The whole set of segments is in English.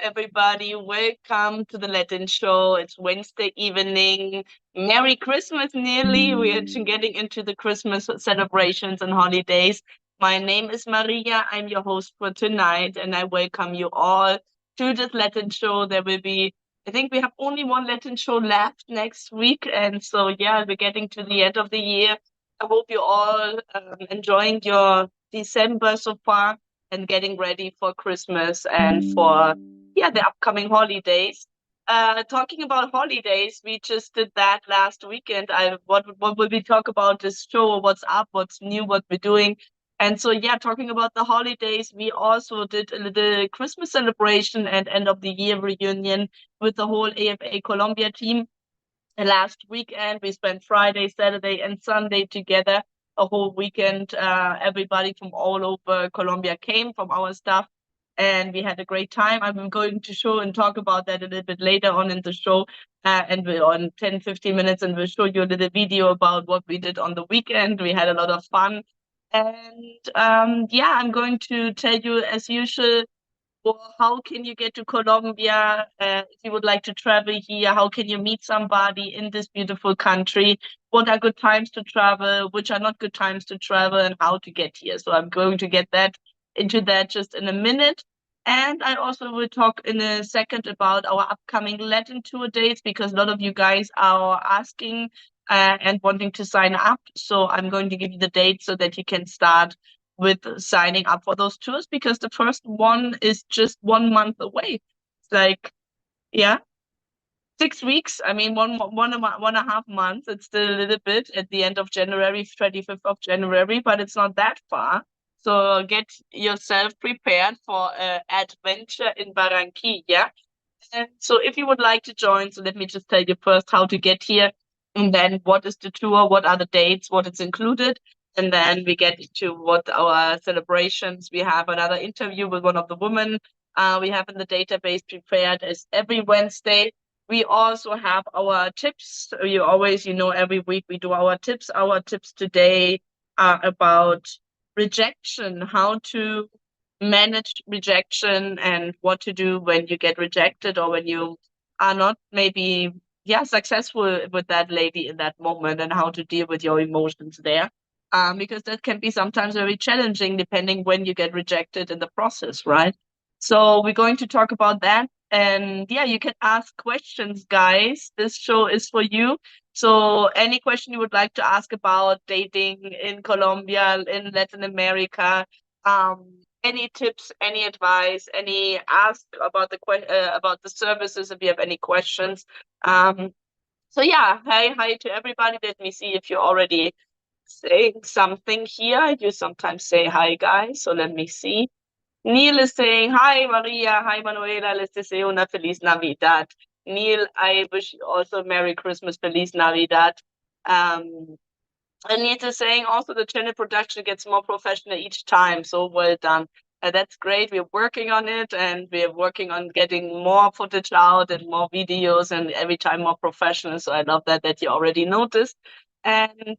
everybody. Welcome to the Latin show. It's Wednesday evening. Merry Christmas, nearly. We are getting into the Christmas celebrations and holidays. My name is Maria. I'm your host for tonight, and I welcome you all to this Latin show. There will be, I think we have only one Latin show left next week. And so, yeah, we're getting to the end of the year. I hope you're all enjoying your December so far and getting ready for Christmas and for the upcoming holidays. Talking about holidays, we just did that last weekend. What will we talk about this show? What's up? What's new? What we're doing? And so talking about the holidays, we also did a little Christmas celebration and end of the year reunion with the whole AFA Colombia team. Last weekend, we spent Friday, Saturday, and Sunday together. A whole weekend. Everybody from all over Colombia came from our staff, and we had a great time. I'm going to show and talk about that a little bit later on in the show, and we're on 10-15 minutes, and we'll show you a little video about what we did on the weekend. We had a lot of fun, and I'm going to tell you as usual. Well, how can you get to Colombia if you would like to travel here? How can you meet somebody in this beautiful country? What are good times to travel? Which are not good times to travel, and how to get here? So I'm going to get into that just in a minute. And I also will talk in a second about our upcoming Latin tour dates, because a lot of you guys are asking and wanting to sign up. So I'm going to give you the dates so that you can start with signing up for those tours, because the first one is just 1 month away. It's like, 6 weeks. I mean, one and a half months. It's still a little bit at the end of January, 25th of January, but it's not that far. So get yourself prepared for an adventure in Barranquilla. And so if you would like to join, so let me just tell you first how to get here, and then what is the tour, what are the dates, what is included. And then we get into what our celebrations. We have another interview with one of the women we have in the database prepared as every Wednesday. We also have our tips. Every week we do our tips. Our tips today are about rejection, how to manage rejection and what to do when you get rejected or when you are not maybe successful with that lady in that moment, and how to deal with your emotions there. Because that can be sometimes very challenging depending when you get rejected in the process, right? So we're going to talk about that. And you can ask questions, guys. This show is for you. So any question you would like to ask about dating in Colombia, in Latin America, any tips, any advice, any ask about the services if you have any questions. Hi to everybody. Let me see if you're already saying something here. You sometimes say hi, guys. So let me see. Neil is saying hi, Maria. Hi, Manuela. Les deseo una feliz Navidad. Neil, I wish you also Merry Christmas, Feliz Navidad. And Neil is saying also the channel production gets more professional each time. So well done. That's great. We're working on it, and we're working on getting more footage out and more videos, and every time more professional. So I love that you already noticed. And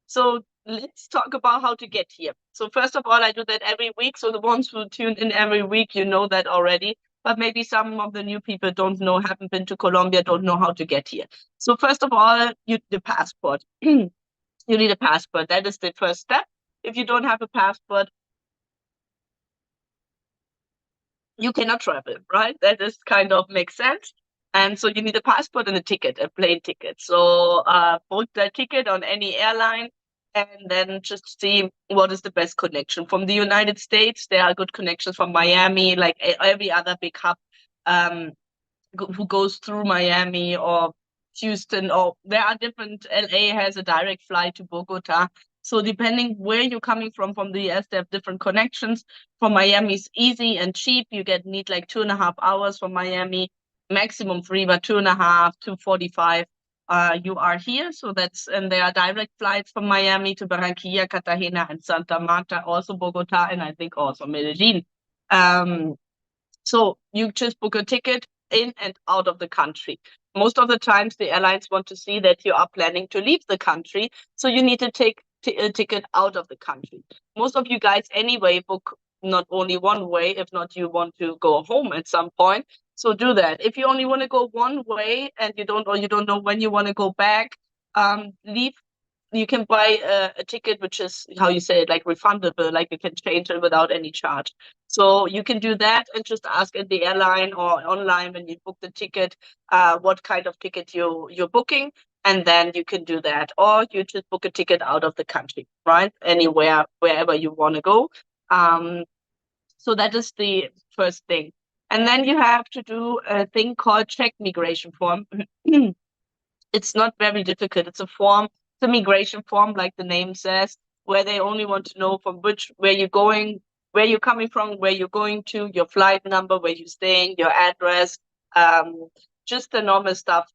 so let's talk about how to get here. So first of all, I do that every week. So the ones who tune in every week, you know that already. But maybe some of the new people haven't been to Colombia, don't know how to get here. So first of all, you need a passport. You need a passport. That is the first step. If you don't have a passport, you cannot travel, right? That is kind of makes sense. And so you need a passport and a ticket, a plane ticket. So book that ticket on any airline, and then just see what is the best connection. From the United States, there are good connections from Miami, like every other big hub who goes through Miami or Houston, or there are different. LA has a direct flight to Bogota. So depending where you're coming from the US, they have different connections. From Miami is easy and cheap. You need like 2.5 hours from Miami, maximum 3, but 2.5, 2:45. You are here. So and there are direct flights from Miami to Barranquilla, Cartagena, and Santa Marta, also Bogota, and I think also Medellin. So you just book a ticket in and out of the country. Most of the times the airlines want to see that you are planning to leave the country. So you need to take a ticket out of the country. Most of you guys anyway book not only one way. If not, you want to go home at some point. So do that. If you only want to go one way and you don't know when you want to go back, leave. You can buy a ticket, which is how you say it, like refundable, like you can change it without any charge. So you can do that and just ask at the airline or online when you book the ticket, what kind of ticket you're booking, and then you can do that. Or you just book a ticket out of the country, right? Anywhere, wherever you want to go. So that is the first thing. And then you have to do a thing called check migration form. It's not very difficult. It's a form, it's a migration form, like the name says, where they only want to know from where you're going, where you're coming from, where you're going to, your flight number, where you're staying, your address, just the normal stuff.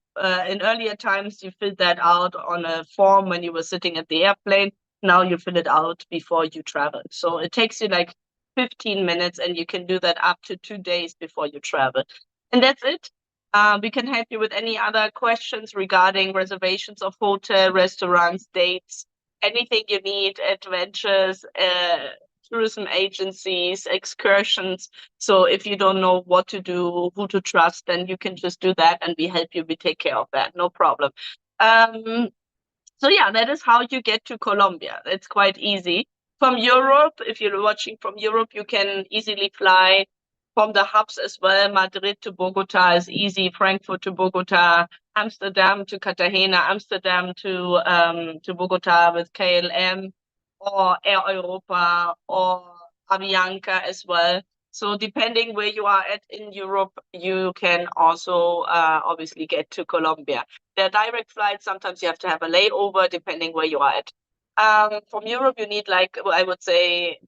In earlier times, you filled that out on a form when you were sitting at the airplane. Now you fill it out before you travel. So it takes you like 15 minutes, and you can do that up to 2 days before you travel. And that's it. We can help you with any other questions regarding reservations of hotel, restaurants, dates, anything you need, adventures, tourism agencies, excursions. So if you don't know what to do, who to trust, then you can just do that and we help you. We take care of that. No problem. So yeah, that is how you get to Colombia. It's quite easy. From Europe, if you're watching from Europe, you can easily fly from the hubs as well. Madrid to Bogota is easy. Frankfurt to Bogota, Amsterdam to Cartagena, Amsterdam to Bogota with KLM, or Air Europa or Avianca as well. So depending where you are at in Europe, you can also obviously get to Colombia. There are direct flights. Sometimes you have to have a layover depending where you are at. From Europe, you need, like, I would say,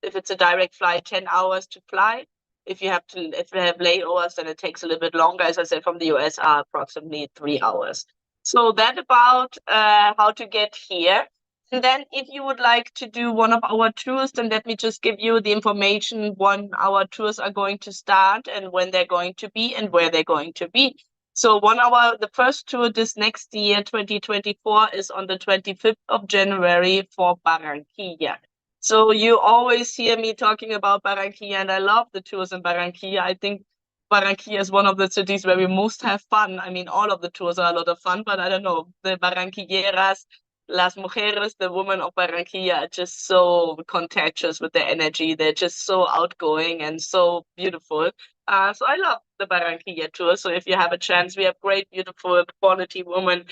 if it's a direct flight, 10 hours to fly. If you have layovers, then it takes a little bit longer. As I said, from the US are approximately 3 hours. So that about how to get here. And then if you would like to do one of our tours, then let me just give you the information when our tours are going to start and when they're going to be and where they're going to be. So the first tour this next year, 2024, is on the 25th of January for Barranquilla. So you always hear me talking about Barranquilla, and I love the tours in Barranquilla. I think Barranquilla is one of the cities where we most have fun. I mean, all of the tours are a lot of fun, but I don't know, the Barranquilleras, las mujeres, the women of Barranquilla are just so contagious with their energy. They're just so outgoing and so beautiful. So I love the Barranquilla tour. So if you have a chance, we have great, beautiful, quality women,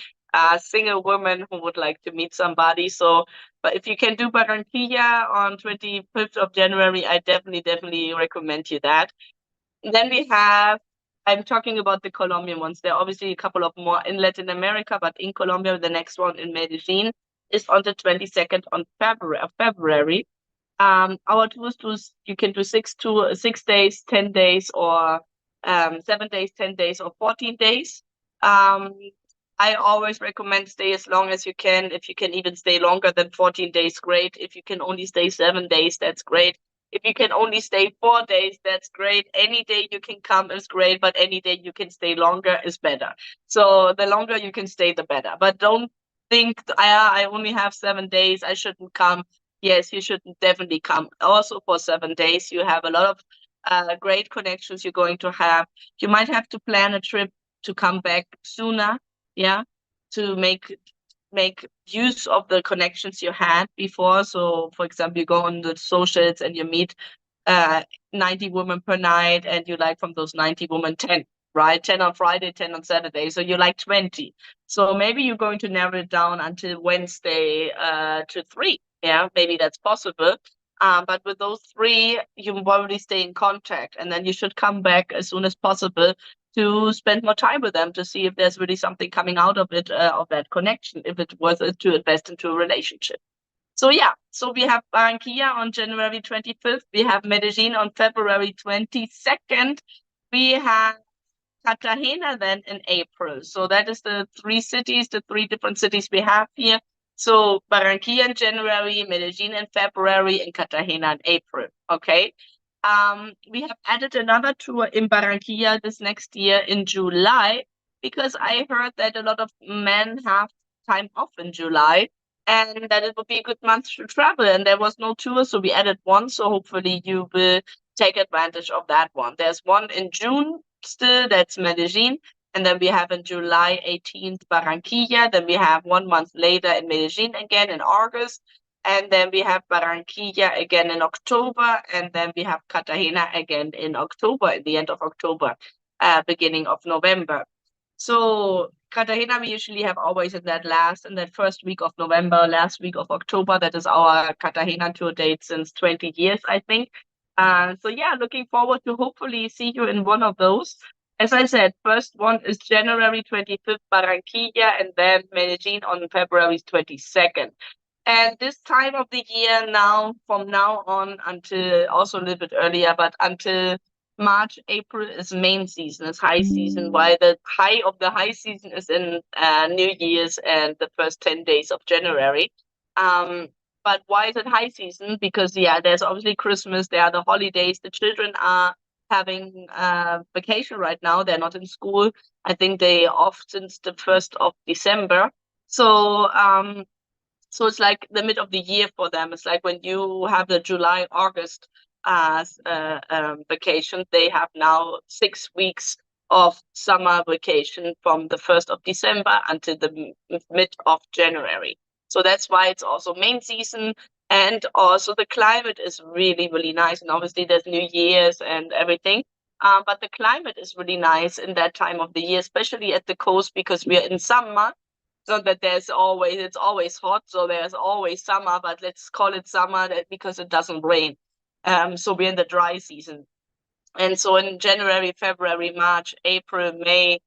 single women who would like to meet somebody. So, but if you can do Barranquilla on 25th of January, I definitely recommend you that. And then I'm talking about the Colombian ones. There are obviously a couple of more in Latin America, but in Colombia, the next one in Medellin is on the 22nd of February. Our tours, you can do 6 days, 10 days, or 7 days, 10 days, or 14 days. I always recommend stay as long as you can. If you can even stay longer than 14 days, great. If you can only stay 7 days, that's great. If you can only stay 4 days, that's great. Any day you can come is great, but any day you can stay longer is better. So the longer you can stay, the better. But don't think, I only have 7 days, I shouldn't come. Yes, you should definitely come. Also for 7 days, you have a lot of great connections you're going to have. You might have to plan a trip to come back sooner, yeah, to make use of the connections you had before. So, for example, you go on the socials and you meet 90 women per night, and you like from those 90 women 10, right? 10 on Friday, 10 on Saturday. So you like 20. So maybe you're going to narrow it down until Wednesday to 3. Yeah, maybe that's possible. But with those 3, you already stay in contact, and then you should come back as soon as possible to spend more time with them to see if there's really something coming out of it, of that connection, if it's worth it to invest into a relationship. So yeah, so we have Barranquilla on January 25th. We have Medellin on February 22nd. We have Cartagena then in April. So that is the 3 different cities we have here. So Barranquilla in January, Medellin in February, and Cartagena in April. Okay. We have added another tour in Barranquilla this next year in July, because I heard that a lot of men have time off in July. and that it would be a good month to travel. And there was no tour, so we added one. So hopefully you will take advantage of that one. There's one in June still, that's Medellin. And then we have in July 18th, Barranquilla. Then we have 1 month later in Medellin again in August. And then we have Barranquilla again in October. And then we have Cartagena again in October, at the end of October, beginning of November. So Cartagena, we usually have always in that first week of November, last week of October. That is our Cartagena tour date since 20 years, I think. So yeah, looking forward to hopefully see you in one of those. As I said, first one is January 25th, Barranquilla, and then Medellin on February 22nd. And this time of the year now, from now on until also a little bit earlier, but until March, April is main season, is high season, while the high of the high season is in New Year's and the first 10 days of January. But why is it high season? Because, yeah, there's obviously Christmas, there are the holidays, the children are having vacation right now. They're not in school. I think they off since the 1st of December. So it's like the mid of the year for them. It's like when you have the July, August vacation, they have now 6 weeks of summer vacation from the 1st of December until the mid of January. So that's why it's also main season. And also the climate is really, really nice. And obviously there's New Year's and everything. But the climate is really nice in that time of the year, especially at the coast, because we're in summer. So that it's always hot, so there's always summer, but let's call it summer because it doesn't rain. So we're in the dry season. And so in January, February, March, April, May,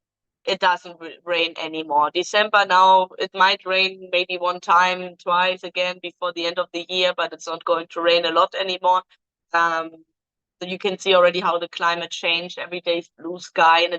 it doesn't rain anymore. December now, it might rain maybe one time, twice again before the end of the year, but it's not going to rain a lot anymore. So you can see already how the climate changed. Every day is blue sky, and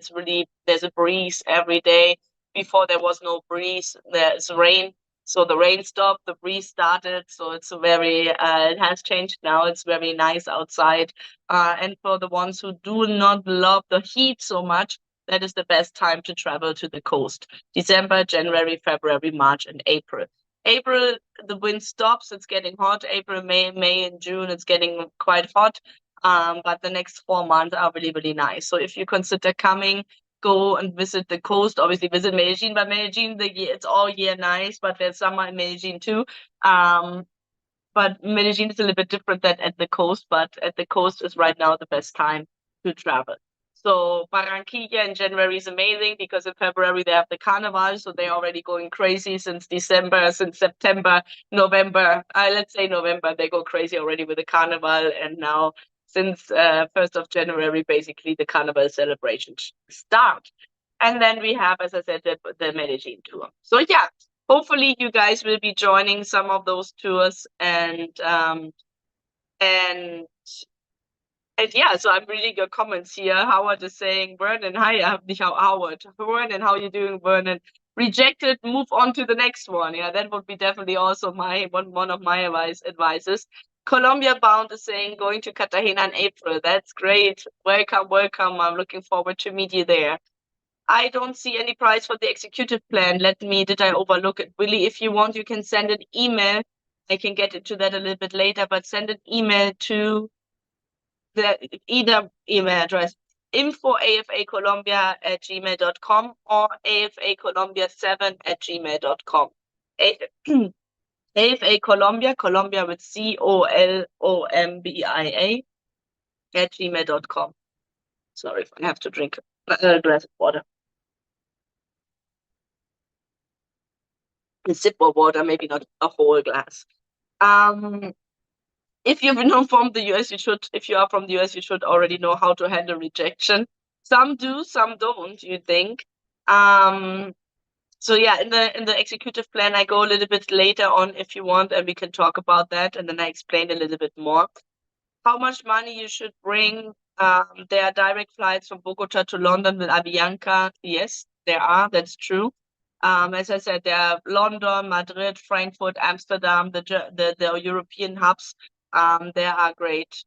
there's a breeze every day. Before there was no breeze, there's rain. So the rain stopped, the breeze started. So it's it has changed now. It's very nice outside. And for the ones who do not love the heat so much, that is the best time to travel to the coast. December, January, February, March, and April. April, the wind stops. It's getting hot. April, May, and June, it's getting quite hot. But the next 4 months are really, really nice. So if you consider coming, go and visit the coast. Obviously, visit Medellin, but Medellin, it's all year nice, but there's summer in Medellin too. But Medellin is a little bit different than at the coast, but at the coast is right now the best time to travel. So Barranquilla in January is amazing because in February they have the Carnival, so they're already going crazy since September, November. Let's say November, they go crazy already with the Carnival, and now since 1st of January, basically the Carnival celebrations start. And then we have, as I said, the Medellin tour. So yeah, hopefully you guys will be joining some of those tours, and yeah, so I'm reading your comments here. Howard is saying, Vernon, hi, Howard. Vernon, how are you doing, Vernon? Rejected, move on to the next one. Yeah, that would be definitely also one of my advices. Colombia Bound is saying, going to Cartagena in April. That's great. Welcome, welcome. I'm looking forward to meet you there. I don't see any price for the executive plan. Did I overlook it? Willie, if you want, you can send an email. I can get into that a little bit later, but send an email to either email address info@afacolombia@gmail.com or afacolombia7@gmail.com. AFA Colombia, Colombia with COLOMBIA @gmail.com. Sorry if I have to drink a glass of water. A sip of water, maybe not a whole glass. If you've been from the US, if you are from the US, you should already know how to handle rejection. Some do, some don't, you think. So yeah, in the executive plan, I go a little bit later on if you want, and we can talk about that, and then I explain a little bit more. How much money you should bring. There are direct flights from Bogota to London with Avianca. Yes, there are, that's true. As I said, there are London, Madrid, Frankfurt, Amsterdam, the European hubs. There are great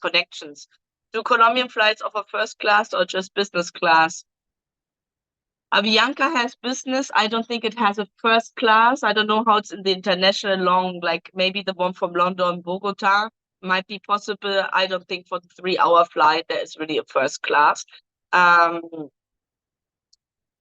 connections. Do Colombian flights offer first class or just business class? Avianca has business. I don't think it has a first class. I don't know how it's in the international long, like maybe the one from London, Bogota might be possible. I don't think for the 3 hour flight there is really a first class. Um,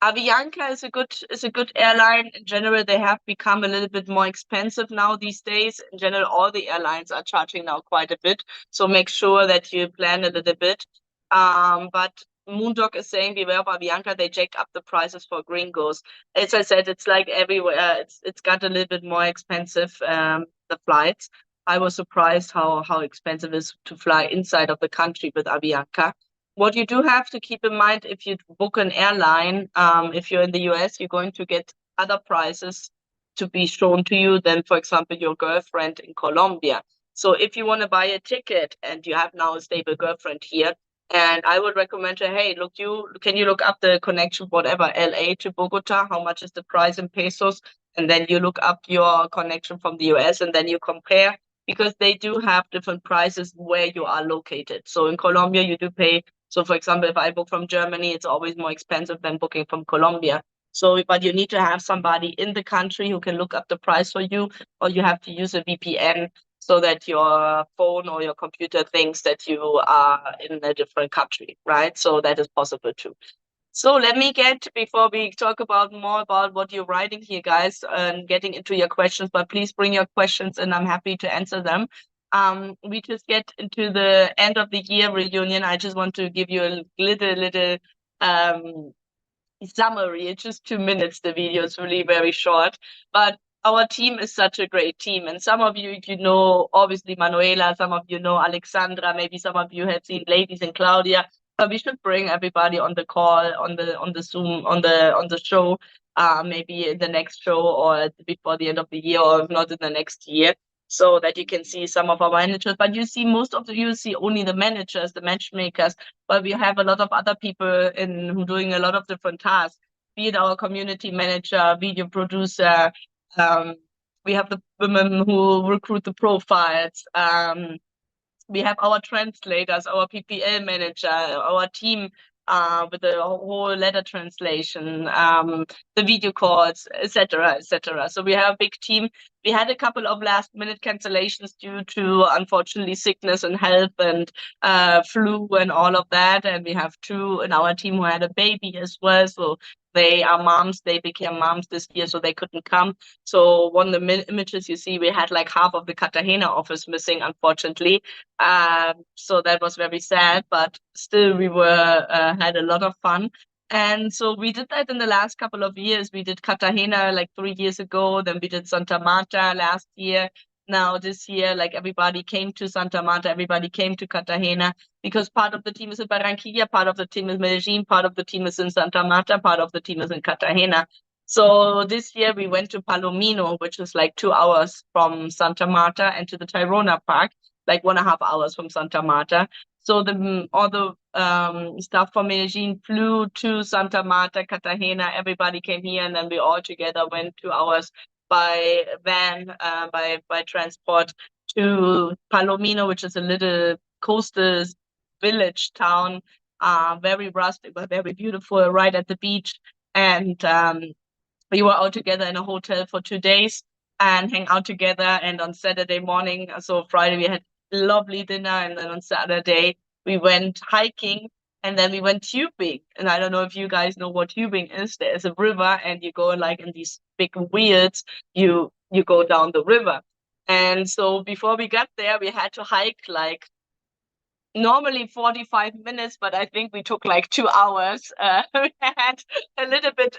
Avianca is a good airline. In general, they have become a little bit more expensive now these days. In general, all the airlines are charging now quite a bit. So make sure that you plan a little bit. But Moondog is saying beware of Avianca, they jack up the prices for gringos. As I said, it's like everywhere. It's got a little bit more expensive, the flights. I was surprised how expensive it is to fly inside of the country with Avianca. What you do have to keep in mind if you book an airline, if you're in the US, you're going to get other prices to be shown to you than, for example, your girlfriend in Colombia. So if you want to buy a ticket and you have now a stable girlfriend here, and I would recommend her, hey, can you look up the connection, whatever, LA to Bogota, how much is the price in pesos? And then you look up your connection from the US and then you compare because they do have different prices where you are located. So in Colombia, you do pay. So for example, if I book from Germany, it's always more expensive than booking from Colombia. So, but you need to have somebody in the country who can look up the price for you, or you have to use a VPN so that your phone or your computer thinks that you are in a different country, right? So that is possible too. So let me get, before we talk about more about what you're writing here, guys, and getting into your questions, but please bring your questions and I'm happy to answer them. We just get into the end of the year reunion. I just want to give you a little summary. It's just 2 minutes. The video is really very short, but our team is such a great team. And some of you know, obviously Manuela, some of you know Alexandra, maybe some of you have seen Ladies and Claudia. But we should bring everybody on the call, on the Zoom, on the show, maybe in the next show or before the end of the year, or if not in the next year, so that you can see some of our managers. But you see you see only the managers, the matchmakers, but we have a lot of other people who doing a lot of different tasks, be it our community manager, video producer. We have the women who recruit the profiles. We have our translators, our PPL manager, our team with the whole letter translation, the video calls, etc., etc. So we have a big team. We had a couple of last-minute cancellations due to, unfortunately, sickness and health and flu and all of that. And we have 2 in our team who had a baby as well. So they are moms. They became moms this year, so they couldn't come. So one of the images you see, we had like half of the Cartagena office missing, unfortunately. So that was very sad, but still we had a lot of fun. And so we did that in the last couple of years. We did Cartagena like 3 years ago, then we did Santa Marta last year. Now this year, like everybody came to Santa Marta, everybody came to Cartagena because part of the team is in Barranquilla, part of the team is Medellin, part of the team is in Santa Marta, part of the team is in Cartagena. So this year we went to Palomino, which is like 2 hours from Santa Marta, and to the Tayrona Park, like 1.5 hours from Santa Marta. So all the staff from Medellin flew to Santa Marta, Cartagena. Everybody came here, and then we all together went 2 hours by van, by transport to Palomino, which is a little coastal village town, very rustic but very beautiful, right at the beach. And we were all together in a hotel for 2 days and hang out together. And on Saturday morning, so Friday, we had lovely dinner, and then on Saturday we went hiking, and then we went tubing. And I don't know if you guys know what tubing is. There's a river, and you go like in these big wheels, you go down the river. And so before we got there, we had to hike like normally 45 minutes, but I think we took like 2 hours. We had a little bit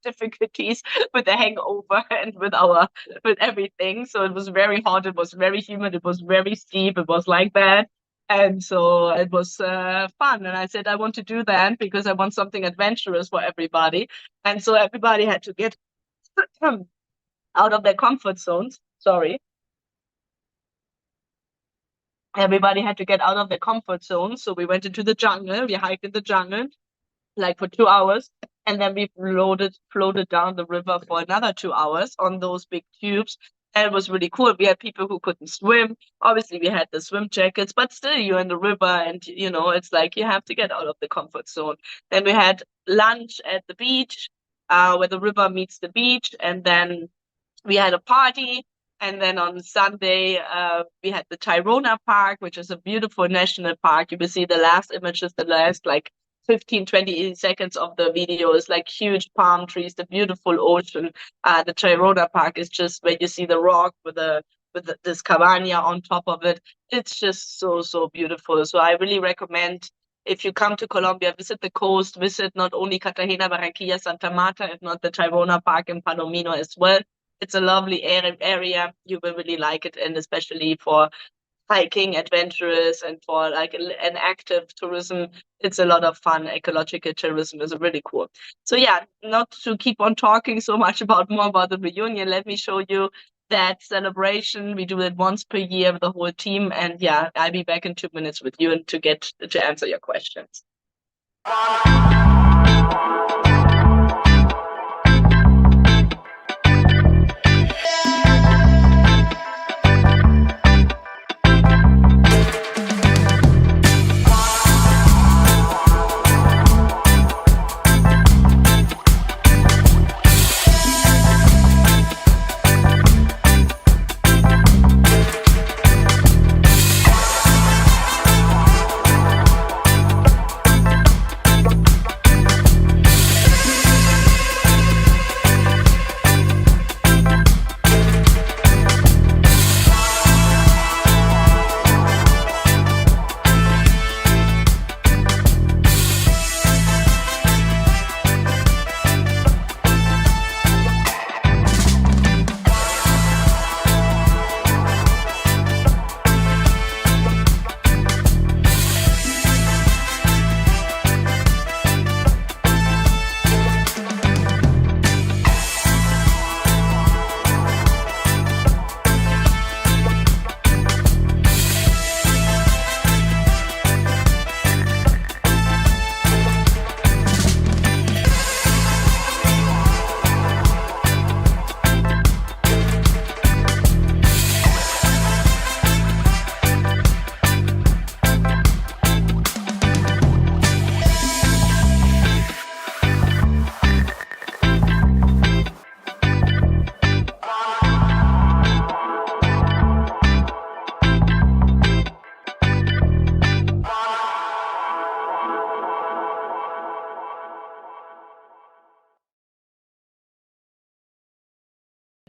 difficulties with the hangover and with everything. So it was very hot, it was very humid, it was very steep, it was like that. And so it was fun. And I said, I want to do that because I want something adventurous for everybody. And so everybody had to get out of their comfort zones. Sorry. Everybody had to get out of their comfort zone. So we went into the jungle, we hiked in the jungle like for 2 hours, and then we floated down the river for another 2 hours on those big tubes. And it was really cool. We had people who couldn't swim. Obviously, we had the swim jackets, but still you're in the river, and it's like you have to get out of the comfort zone. Then we had lunch at the beach. where the river meets the beach, and then we had a party. And then on Sunday, we had the Tirona Park, which is a beautiful national park. You will see the last images, the last like 15, 20 seconds of the video is like huge palm trees, the beautiful ocean. The Tirona Park is just where you see the rock with this cabana on top of it. It's just so, so beautiful. So I really recommend, if you come to Colombia, visit the coast, visit not only Cartagena, Barranquilla, Santa Marta, if not the Tirona Park in Palomino as well. It's a lovely area. You will really like it, and especially for hiking, adventurous, and for like an active tourism, it's a lot of fun. Ecological tourism is really cool. So yeah, not to keep on talking so much more about the reunion, let me show you that celebration. We do it once per year with the whole team, and yeah, I'll be back in 2 minutes with you and to answer your questions.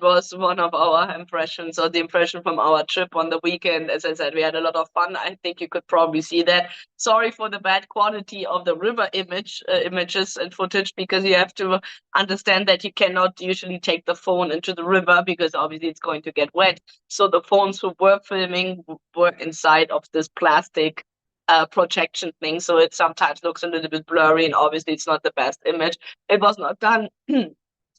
Was one of our impressions, or the impression from our trip on the weekend. As I said, we had a lot of fun. I think you could probably see that. Sorry for the bad quality of the river images and footage, because you have to understand that you cannot usually take the phone into the river because obviously it's going to get wet. So the phones who were filming were inside of this plastic projection thing. So it sometimes looks a little bit blurry, and obviously it's not the best image. It was not done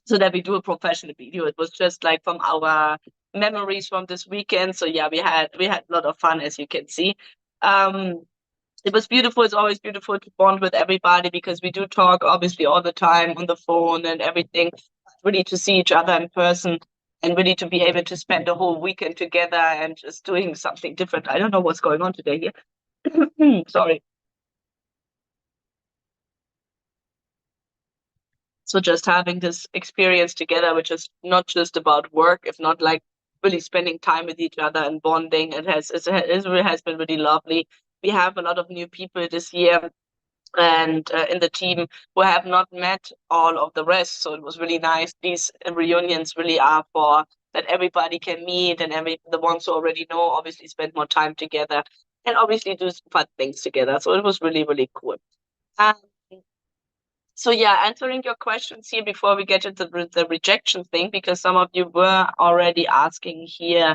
so that we do a professional video. It was just like from our memories from this weekend. So yeah, we had a lot of fun, as you can see. It was beautiful. It's always beautiful to bond with everybody, because we do talk obviously all the time on the phone and everything. Really to see each other in person, and really to be able to spend the whole weekend together and just doing something different. I don't know what's going on today here. Sorry. So just having this experience together, which is not just about work, if not like really spending time with each other and bonding, it has been really lovely. We have a lot of new people this year, and in the team, who have not met all of the rest. So it was really nice. These reunions really are for that everybody can meet, and the ones who already know obviously spend more time together, and obviously do some fun things together. So it was really, really cool. Um, so yeah, answering your questions here before we get into the rejection thing, because some of you were already asking here.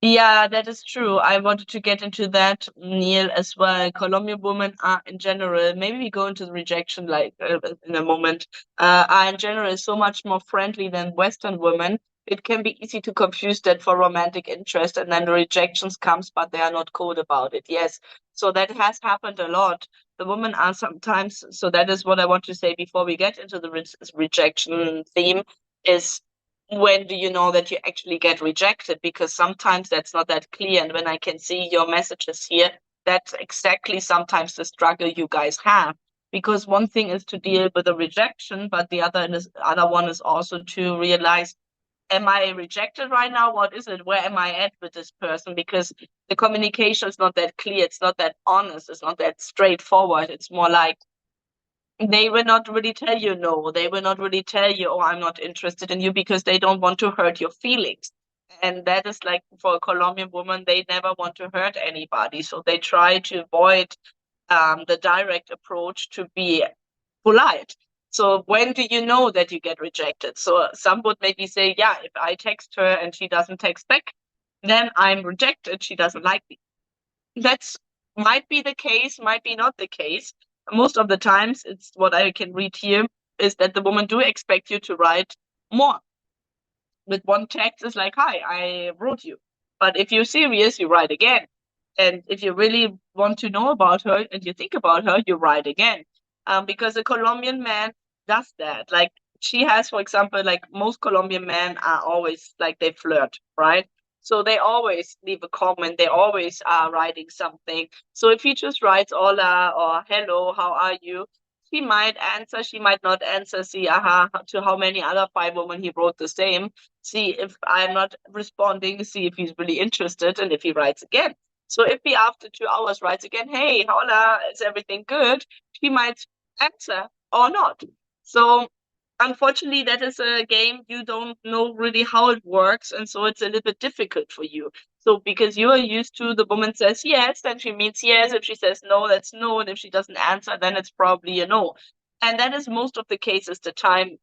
Yeah, that is true. I wanted to get into that, Neil, as well. Colombian women are in general, maybe we go into the rejection like in a moment, are in general so much more friendly than Western women. It can be easy to confuse that for romantic interest, and then the rejections comes, but they are not cold about it. Yes, so that has happened a lot. The women are sometimes, so that is what I want to say before we get into the rejection theme, is when do you know that you actually get rejected? Because sometimes that's not that clear. And when I can see your messages here, that's exactly sometimes the struggle you guys have. Because one thing is to deal with a rejection, but the other one is also to realize, am I rejected right now? What is it? Where am I at with this person? Because the communication is not that clear. It's not that honest. It's not that straightforward. It's more like they will not really tell you no. They will not really tell you, oh, I'm not interested in you, because they don't want to hurt your feelings. And that is like, for a Colombian woman, they never want to hurt anybody. So they try to avoid the direct approach, to be polite. So when do you know that you get rejected? So some would maybe say, yeah, if I text her and she doesn't text back, then I'm rejected. She doesn't like me. That's might be the case, might be not the case. Most of the times, it's what I can read here is that the woman do expect you to write more. With one text, it's like, hi, I wrote you. But if you're serious, you write again. And if you really want to know about her and you think about her, you write again. Because a Colombian man does that. Like, she has, for example, like most Colombian men are always like, they flirt, right? So they always leave a comment. They always are writing something. So if he just writes hola or hello, how are you? She might answer, she might not answer. See, to how many other 5 women he wrote the same. See if I'm not responding, see if he's really interested, and if he writes again. So if he, after 2 hours, writes again, hey, hola, is everything good? She might answer or not. So unfortunately, that is a game you don't know really how it works, and so it's a little bit difficult for you. So because you are used to, the woman says yes, then she means yes. If she says no, that's no, and if she doesn't answer, then it's probably a no. And that is most of the cases the time,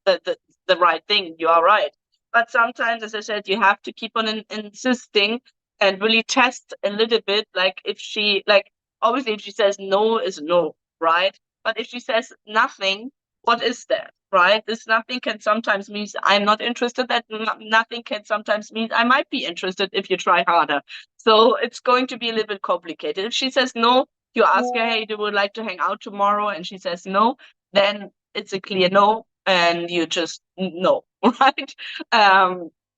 the right thing. You are right. But sometimes, as I said, you have to keep on insisting and really test a little bit. Like, if she, like, obviously, if she says no, is no, right? But if she says nothing, what is that, right? This nothing can sometimes mean I'm not interested. That nothing can sometimes mean I might be interested if you try harder. So it's going to be a little bit complicated. If she says no, you ask her, hey, do you would like to hang out tomorrow? And she says no, then it's a clear no, and you just no, right?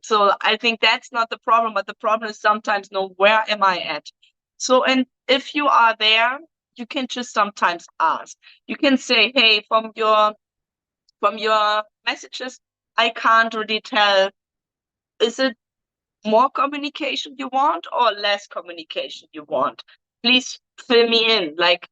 So I think that's not the problem, but the problem is sometimes, no, where am I at? So, and if you are there, you can just sometimes ask. You can say, hey, from your messages, I can't really tell, is it more communication you want or less communication you want? Please fill me in. Like,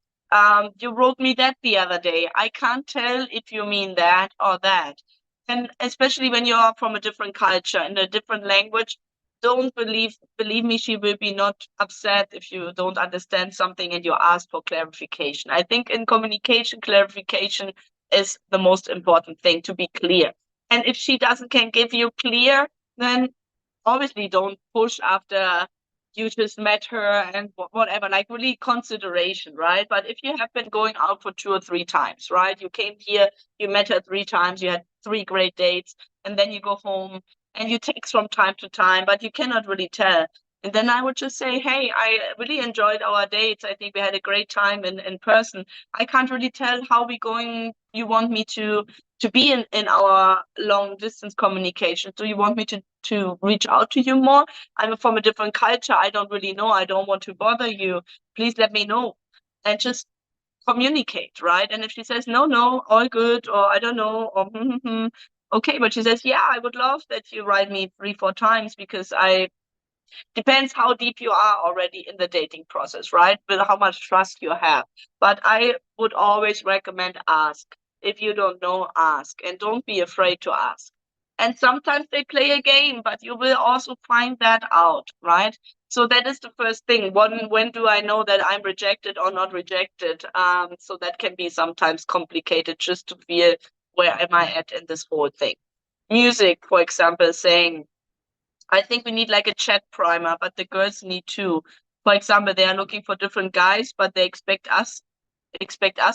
you wrote me that the other day. I can't tell if you mean that or that. And especially when you're from a different culture in a different language, don't believe me, she will be not upset if you don't understand something and you ask for clarification. I think in communication, clarification is the most important thing, to be clear. And if she doesn't can give you clear, then obviously don't push after you just met her and whatever, like really consideration, right? But if you have been going out for 2 or 3 times, right? You came here, you met her 3 times, you had 3 great dates, and then you go home and you text from time to time, but you cannot really tell. And then I would just say, hey, I really enjoyed our dates. I think we had a great time in person. I can't really tell how we going, you want me to be in our long distance communication. Do you want me to reach out to you more? I'm from a different culture. I don't really know. I don't want to bother you. Please let me know. And just communicate, right? And if she says, no, no, all good, or I don't know, or okay, but she says, yeah, I would love that you write me 3, 4 times, because depends how deep you are already in the dating process, right? With how much trust you have. But I would always recommend ask. If you don't know, ask. And don't be afraid to ask. And sometimes they play a game, but you will also find that out, right? So that is the first thing. When do I know that I'm rejected or not rejected? So that can be sometimes complicated, just to feel, where am I at in this whole thing? Music, for example, saying, I think we need like a chat primer, but the girls need too. For example, they are looking for different guys, but they expect us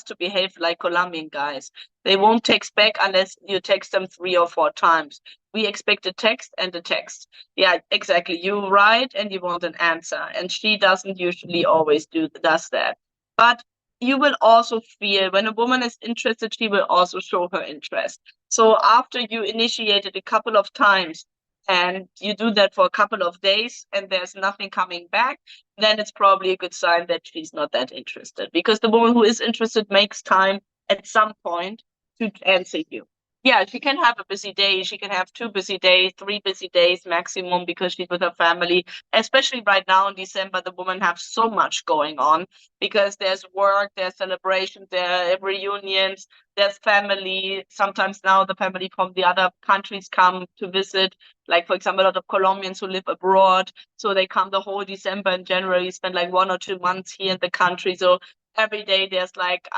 to behave like Colombian guys. They won't text back unless you text them 3 or 4 times. We expect a text and a text. Yeah, exactly. You write and you want an answer, and she doesn't usually always does that. But you will also feel, when a woman is interested, she will also show her interest. So after you initiated a couple of times, and you do that for a couple of days and there's nothing coming back, then it's probably a good sign that she's not that interested. Because the woman who is interested makes time at some point to answer you. Yeah, she can have a busy day. She can have 2 busy days, 3 busy days maximum because she's with her family. Especially right now in December, the women have so much going on because there's work, there's celebrations, there are reunions, there's family. Sometimes now the family from the other countries come to visit. Like, for example, a lot of Colombians who live abroad. So they come the whole December and January, spend like 1 or 2 months here in the country. So every day there's like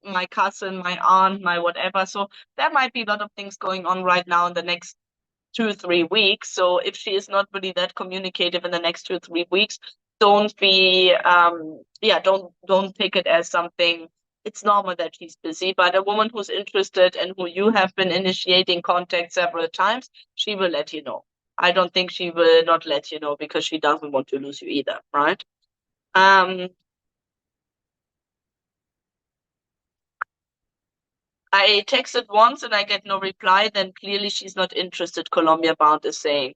my cousin, my aunt, my whatever. So there might be a lot of things going on right now in the next 2 or 3 weeks. So if she is not really that communicative in the next 2 or 3 weeks, don't be don't take it as something. It's normal that she's busy, but a woman who's interested and who you have been initiating contact several times, she will let you know. I don't think she will not let you know because she doesn't want to lose you either, right? Um, I texted once and I get no reply, then clearly she's not interested, Colombia Bound is saying.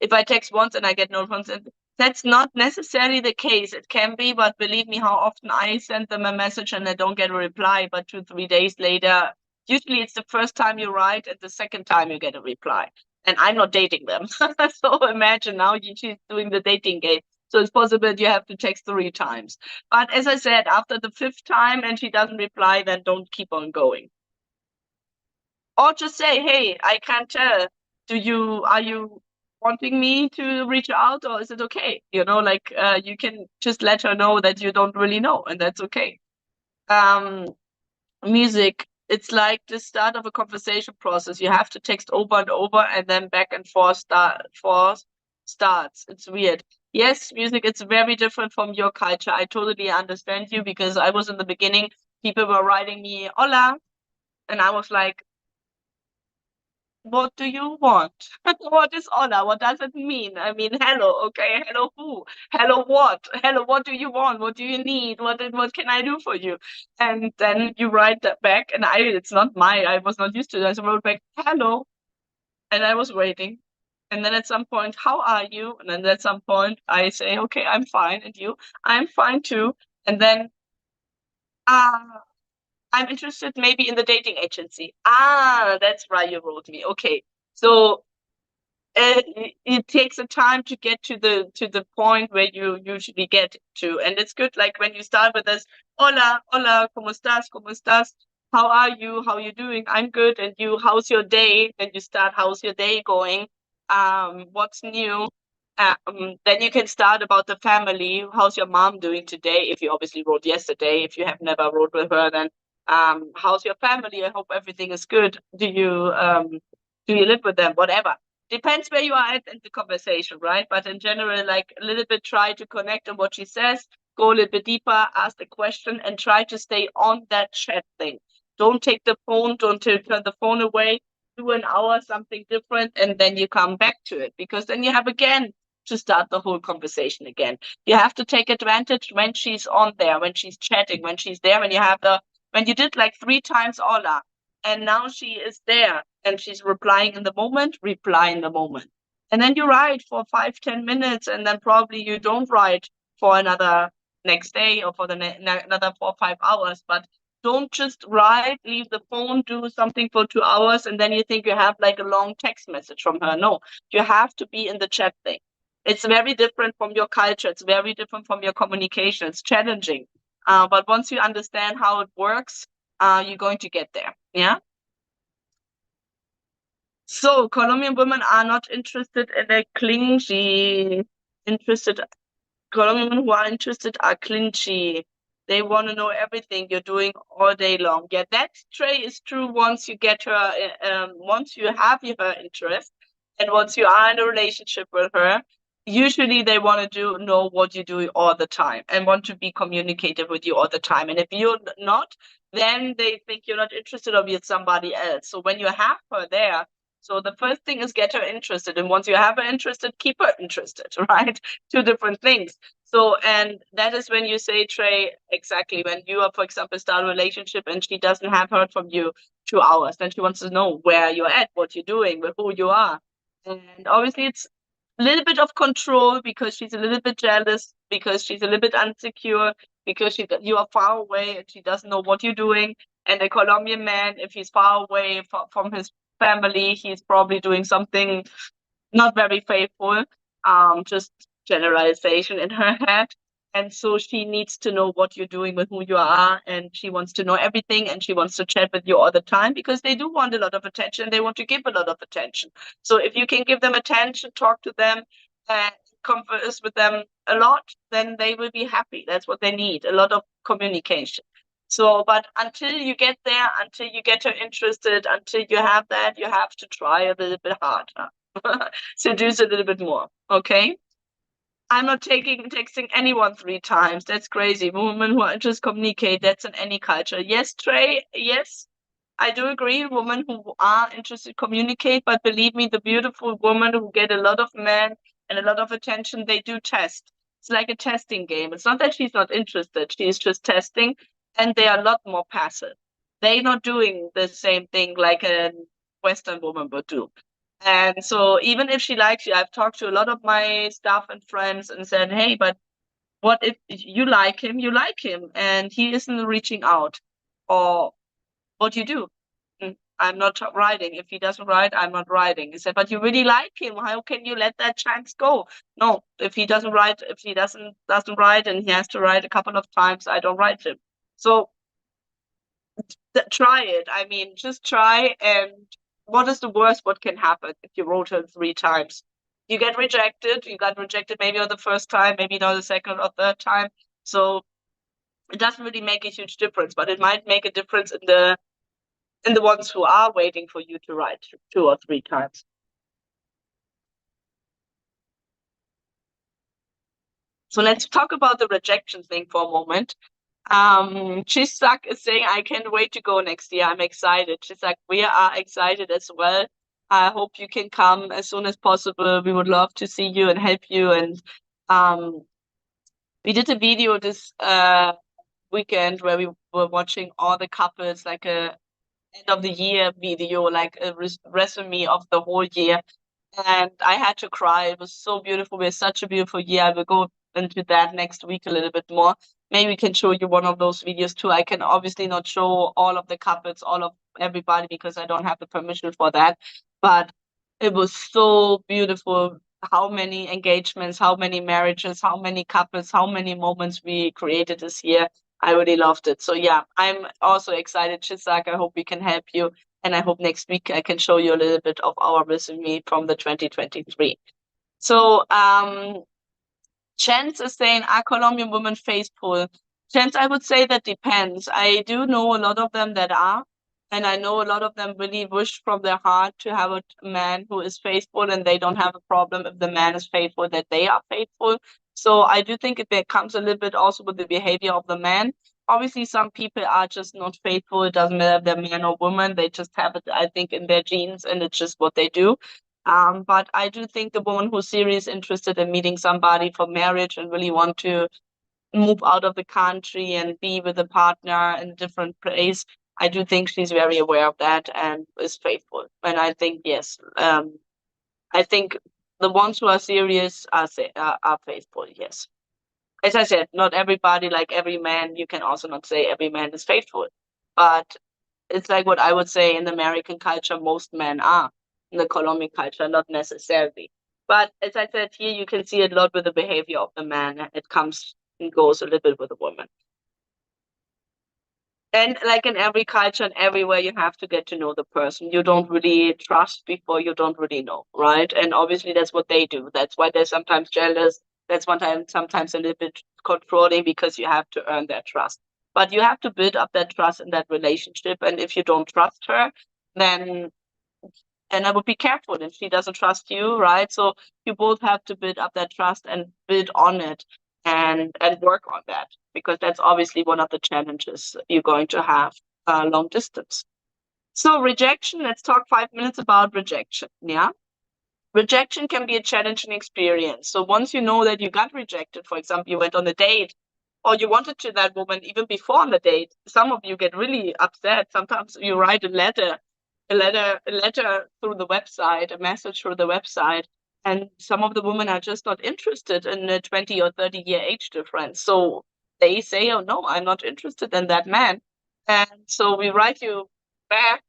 If I text once and I get no response, that's not necessarily the case. It can be, but believe me, how often I send them a message and I don't get a reply, but 2 or 3 days later, usually it's the first time you write and the second time you get a reply. And I'm not dating them. So imagine now she's doing the dating game. So it's possible you have to text 3 times. But as I said, after the fifth time and she doesn't reply, then don't keep on going. Or just say, hey, I can't tell. Are you wanting me to reach out or is it okay? You can just let her know that you don't really know and that's okay. Um, Music, it's like the start of a conversation process. You have to text over and over and then back and forth starts. It's weird. Yes, music, it's very different from your culture. I totally understand you because I was in the beginning, people were writing me hola, and I was like, what do you want? What is honor? What does it mean? I mean, hello, okay, hello who? Hello what? Hello, what do you want? What do you need? What can I do for you? And then you write that back, and I was not used to that. So I wrote back, hello, and I was waiting. And then at some point, how are you? And then at some point, I say, okay, I'm fine, and you? I'm fine too. And then, ah, I'm interested maybe in the dating agency. Ah, that's why you wrote me. Okay. So it takes a time to get to the point where you usually get to. And it's good like when you start with this, hola, hola, cómo estás? How are you? How are you doing? I'm good. And you, how's your day? And you start, how's your day going? What's new? Then you can start about the family. How's your mom doing today? If you obviously wrote yesterday, if you have never wrote with her, then how's your family? I hope everything is good. Do you live with them? Whatever. Depends where you are at in the conversation, right? But in general, like a little bit try to connect on what she says, go a little bit deeper, ask the question, and try to stay on that chat thing. Don't take the phone, don't turn the phone away, do an hour something different, and then you come back to it because then you have again to start the whole conversation again. You have to take advantage when she's on there, when she's chatting, when she's there, when you did like 3 times hola, and now she is there and she's replying in the moment, reply in the moment. And then you write for 5, 10 minutes, and then probably you don't write for another next day or for another 4 or 5 hours. But don't just write, leave the phone, do something for 2 hours, and then you think you have like a long text message from her. No, you have to be in the chat thing. It's very different from your culture. It's very different from your communication. It's challenging. But once you understand how it works, you're going to get there. Yeah. So Colombian women are not interested in a clingy. Interested Colombian women who are interested are clingy. They want to know everything you're doing all day long. Yeah, that trait is true once you get her, once you have her interest, and once you are in a relationship with her. Usually, they want to know what you do all the time and want to be communicative with you all the time. And if you're not, then they think you're not interested or with somebody else. So when you have her there, so the first thing is get her interested, and once you have her interested, keep her interested, right? Two different things. So, and that is when you say, Trey, exactly, when you are, for example, start a relationship and she doesn't have heard from you 2 hours, then she wants to know where you're at, what you're doing, with who you are. And obviously it's a little bit of control because she's a little bit jealous, because she's a little bit insecure, because you are far away and she doesn't know what you're doing. And a Colombian man, if he's far away from his family, he's probably doing something not very faithful, just generalization in her head. And so she needs to know what you're doing with who you are, and she wants to know everything, and she wants to chat with you all the time because they do want a lot of attention. They want to give a lot of attention. So if you can give them attention, talk to them, and converse with them a lot, then they will be happy. That's what they need, a lot of communication. So, but until you get there, until you get her interested, until you have that, you have to try a little bit harder. Seduce a little bit more. Okay. I'm not texting anyone 3 times. That's crazy. Women who just communicate, that's in any culture. Yes, Trey, yes, I do agree. Women who are interested communicate, but believe me, the beautiful women who get a lot of men and a lot of attention, they do test. It's like a testing game. It's not that she's not interested, she's just testing, and they are a lot more passive. They're not doing the same thing like a Western woman would do. And so even if she likes you, I've talked to a lot of my staff and friends and said, hey, but what if you like him, and he isn't reaching out? Or what do you do? I'm not writing. If he doesn't write, I'm not writing. He said, but you really like him. How can you let that chance go? No, if he doesn't write, if he doesn't write and he has to write a couple of times, I don't write him. So try it. I mean, just try. And what is the worst what can happen if you wrote her 3 times? You get rejected. You got rejected maybe on the first time, maybe not the second or third time. So it doesn't really make a huge difference, but it might make a difference in the ones who are waiting for you to write 2 or 3 times. So let's talk about the rejection thing for a moment. Chisak is saying, I can't wait to go next year. I'm excited. Chisak, we are excited as well. I hope you can come as soon as possible. We would love to see you and help you. And um, we did a video this weekend where we were watching all the couples, like a end of the year video, like a resume of the whole year. And I had to cry. It was so beautiful. We had such a beautiful year. I will go into that next week a little bit more. Maybe we can show you one of those videos too. I can obviously not show all of the couples, all of everybody, because I don't have the permission for that. But it was so beautiful. How many engagements, how many marriages, how many couples, how many moments we created this year. I really loved it. So yeah, I'm also excited, Chisak. I hope we can help you. And I hope next week I can show you a little bit of our resume from the 2023. So Chance is saying, are Colombian women faithful? Chance, I would say that depends. I do know a lot of them that are, and I know a lot of them really wish from their heart to have a man who is faithful, and they don't have a problem if the man is faithful, that they are faithful. So I do think it comes a little bit also with the behavior of the man. Obviously, some people are just not faithful. It doesn't matter if they're man or woman. They just have it, I think, in their genes, and it's just what they do. But I do think the woman who's serious interested in meeting somebody for marriage and really want to move out of the country and be with a partner in a different place, I do think she's very aware of that and is faithful. And I think, yes, I think the ones who are serious are faithful, yes. As I said, not everybody, like every man, you can also not say every man is faithful. But it's like what I would say in the American culture, most men are. In the Colombian culture, not necessarily. But as I said here, you can see a lot with the behavior of the man. It comes and goes a little bit with the woman. And like in every culture and everywhere, you have to get to know the person. You don't really trust before you don't really know, right? And obviously, that's what they do. That's why they're sometimes jealous. That's sometimes a little bit controlling, because you have to earn their trust. But you have to build up that trust in that relationship. And if you don't trust her, then I would be careful if she doesn't trust you, right? So you both have to build up that trust and build on it and work on that, because that's obviously one of the challenges you're going to have long distance. So rejection, let's talk 5 minutes about rejection. Yeah. Rejection can be a challenging experience. So once you know that you got rejected, for example, you went on a date or you wanted to that woman even before on the date, some of you get really upset. Sometimes you write a letter a letter through the website, a message through the website, and some of the women are just not interested in a 20 or 30-year age difference. So they say, oh no, I'm not interested in that man. And so we write you back,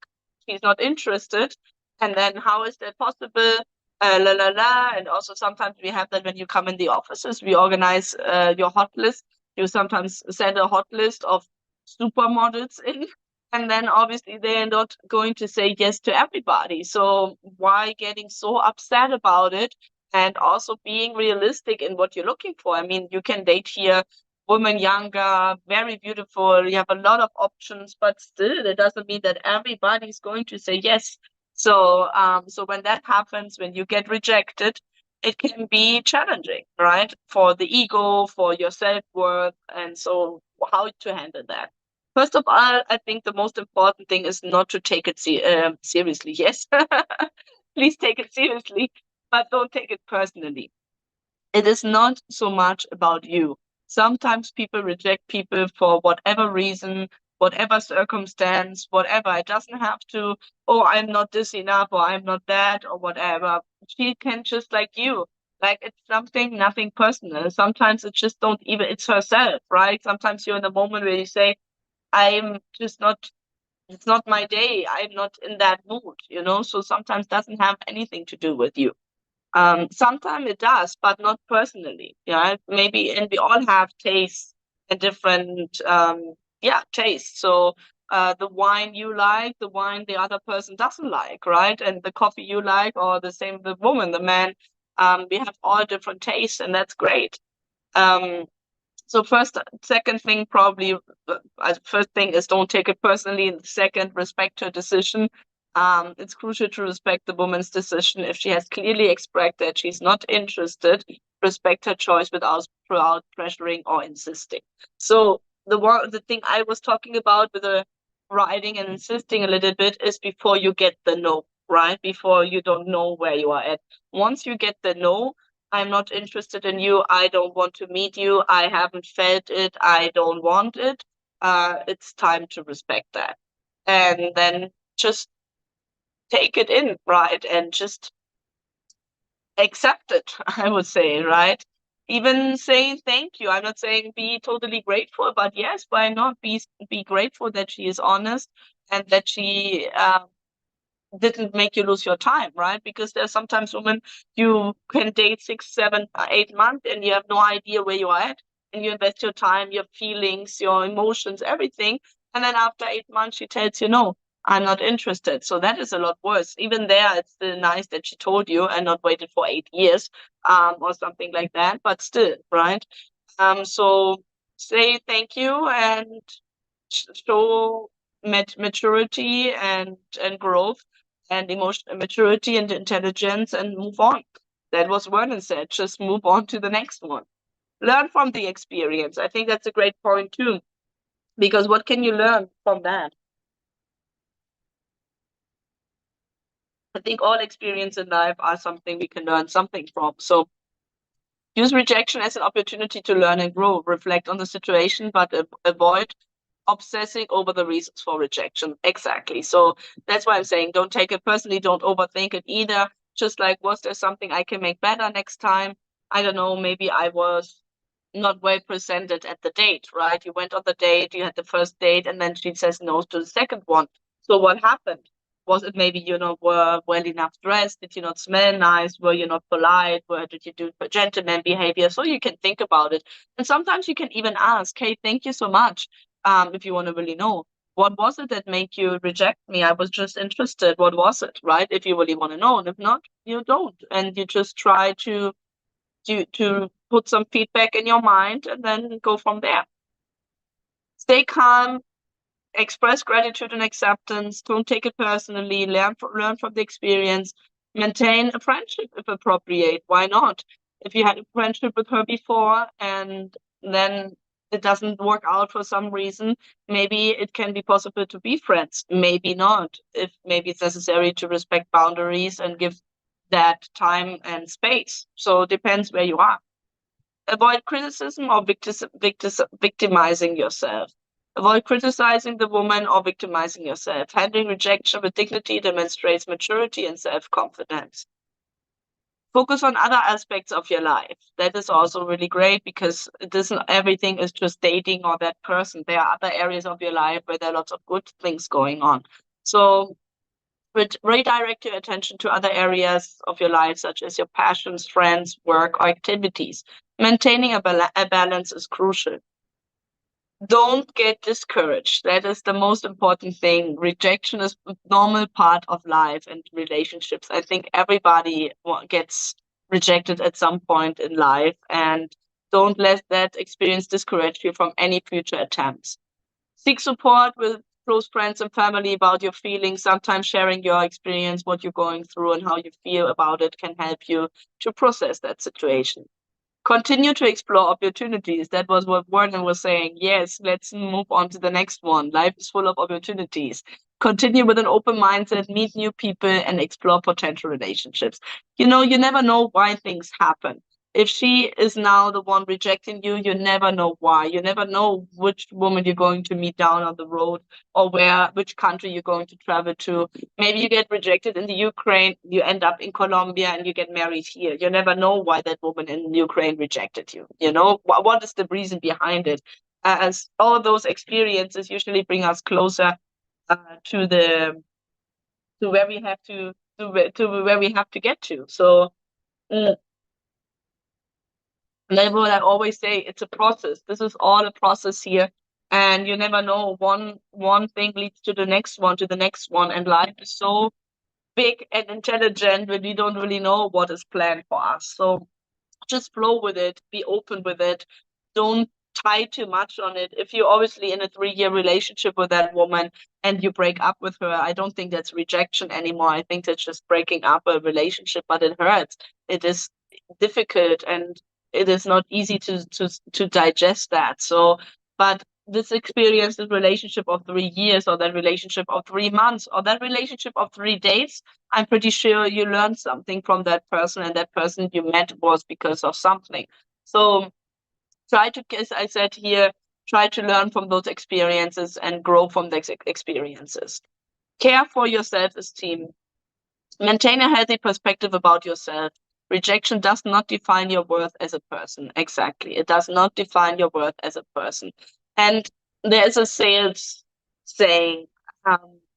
he's not interested. And then how is that possible? La la la. And also sometimes we have that when you come in the offices, we organize your hot list. You sometimes send a hot list of supermodels in, and then obviously they are not going to say yes to everybody. So why getting so upset about it? And also being realistic in what you're looking for. I mean, you can date here women younger, very beautiful. You have a lot of options, but still, it doesn't mean that everybody's going to say yes. So, so when that happens, when you get rejected, it can be challenging, right? For the ego, for your self-worth, and so how to handle that. First of all, I think the most important thing is not to take it seriously. Yes, please take it seriously, but don't take it personally. It is not so much about you. Sometimes people reject people for whatever reason, whatever circumstance, whatever. It doesn't have to, oh, I'm not this enough, or I'm not that, or whatever. She can just like you. Like it's something, nothing personal. Sometimes it's just don't even, it's herself, right? Sometimes you're in a moment where you say, I'm just not, it's not my day. I'm not in that mood, So sometimes doesn't have anything to do with you. Sometimes it does, but not personally. Yeah, maybe, and we all have tastes and different, tastes. So the wine you like, the wine the other person doesn't like, right? And the coffee you like, or the same the woman, the man. We have all different tastes, and that's great. Um, so second thing, probably, first thing is don't take it personally. And second, respect her decision. It's crucial to respect the woman's decision. If she has clearly expressed that she's not interested, respect her choice without pressuring or insisting. So the thing I was talking about with the writing and insisting a little bit is before you get the no, right? Before you don't know where you are at. Once you get the no, I'm not interested in you. I don't want to meet you. I haven't felt it. I don't want it. It's time to respect that. And then just take it in, right? And just accept it, I would say, right? Even say thank you. I'm not saying be totally grateful, but yes, why not be grateful that she is honest and that she didn't make you lose your time, right? Because there's sometimes women you can date 6, 7, 8 months and you have no idea where you are at, and you invest your time, your feelings, your emotions, everything, and then after 8 months she tells you no, I'm not interested. So that is a lot worse. Even there, it's still nice that she told you and not waited for 8 years, or something like that. But still, right? So say thank you and show maturity and growth and emotional maturity and intelligence, and move on. That was Vernon said, just move on to the next one. Learn from the experience. I think that's a great point too, because what can you learn from that? I think all experience in life are something we can learn something from. So use rejection as an opportunity to learn and grow. Reflect on the situation, but avoid obsessing over the reasons for rejection. Exactly. So that's why I'm saying don't take it personally. Don't overthink it either. Just like, was there something I can make better next time? I don't know. Maybe I was not well presented at the date, right? You went on the date, you had the first date, and then she says no to the second one. So what happened? Was it maybe you know were well enough dressed? Did you not smell nice? Were you not polite? Did you do gentleman behavior? So you can think about it. And sometimes you can even ask, hey, thank you so much. If you want to really know. What was it that made you reject me? I was just interested. What was it, right? If you really want to know. And if not, you don't. And you just try to put some feedback in your mind and then go from there. Stay calm, express gratitude and acceptance. Don't take it personally. Learn from the experience. Maintain a friendship if appropriate. Why not? If you had a friendship with her before and then it doesn't work out for some reason, maybe it can be possible to be friends. Maybe not. If maybe it's necessary to respect boundaries and give that time and space. So it depends where you are. Avoid criticism or victimizing yourself. Avoid criticizing the woman or victimizing yourself. Handling rejection with dignity demonstrates maturity and self-confidence. Focus on other aspects of your life. That is also really great because it isn't everything is just dating or that person. There are other areas of your life where there are lots of good things going on. So redirect your attention to other areas of your life, such as your passions, friends, work, or activities. Maintaining a balance is crucial. Don't get discouraged. That is the most important thing. Rejection is a normal part of life and relationships. I think everybody gets rejected at some point in life, and don't let that experience discourage you from any future attempts. Seek support with close friends and family about your feelings. Sometimes sharing your experience, what you're going through, and how you feel about it can help you to process that situation. Continue to explore opportunities. That was what Warren was saying. Yes, let's move on to the next one. Life is full of opportunities. Continue with an open mindset, meet new people, and explore potential relationships. You know, you never know why things happen. If she is now the one rejecting you, you never know why. You never know which woman you're going to meet down on the road or which country you're going to travel to. Maybe you get rejected in the Ukraine, you end up in Colombia and you get married here. You never know why that woman in Ukraine rejected you. You know, what is the reason behind it? As all those experiences usually bring us closer to the to where we have to where we have to get to. So mm, that's what I always say. It's a process. This is all a process here, and you never know. One thing leads to the next one, to the next one, and life is so big and intelligent when we don't really know what is planned for us. So just flow with it, be open with it. Don't tie too much on it. If you're obviously in a 3-year relationship with that woman and you break up with her, I don't think that's rejection anymore. I think that's just breaking up a relationship, but it hurts. It is difficult and it is not easy to digest that. So, but this experience, this relationship of 3 years, or that relationship of 3 months, or that relationship of 3 days, I'm pretty sure you learned something from that person, and that person you met was because of something. So try to, as I said here, try to learn from those experiences and grow from those experiences. Care for your self-esteem. Maintain a healthy perspective about yourself. Rejection does not define your worth as a person. Exactly. It does not define your worth as a person. And there's a sales saying,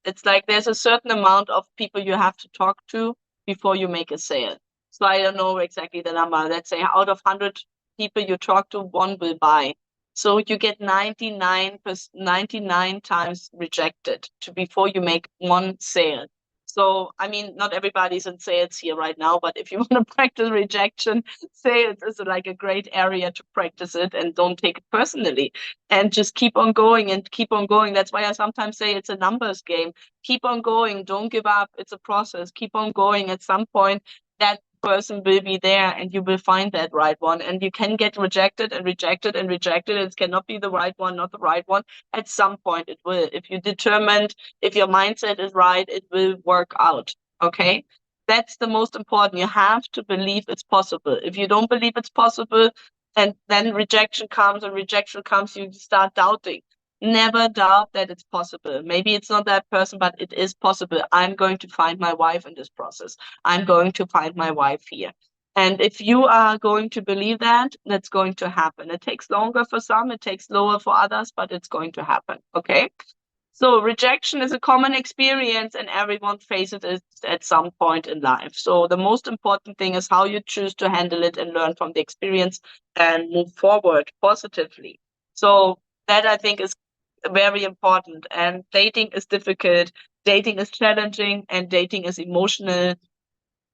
it's like there's a certain amount of people you have to talk to before you make a sale. So I don't know exactly the number. Let's say out of 100 people you talk to, one will buy. So you get 99 times rejected before you make one sale. So, I mean, not everybody's in sales here right now, but if you want to practice rejection, sales is like a great area to practice it, and don't take it personally and just keep on going and keep on going. That's why I sometimes say it's a numbers game. Keep on going. Don't give up. It's a process. Keep on going. At some point, that person will be there and you will find that right one. And you can get rejected and rejected and rejected. It cannot be the right one, not the right one. At some point, it will. If you're determined, if your mindset is right, it will work out. Okay. That's the most important. You have to believe it's possible. If you don't believe it's possible, and then rejection comes, you start doubting. Never doubt that it's possible. Maybe it's not that person, but it is possible. I'm going to find my wife in this process. I'm going to find my wife here. And if you are going to believe that, that's going to happen. It takes longer for some, it takes slower for others, but it's going to happen. Okay. So rejection is a common experience and everyone faces it at some point in life. So the most important thing is how you choose to handle it and learn from the experience and move forward positively. So that I think is very important. And dating is difficult, dating is challenging, and dating is emotional,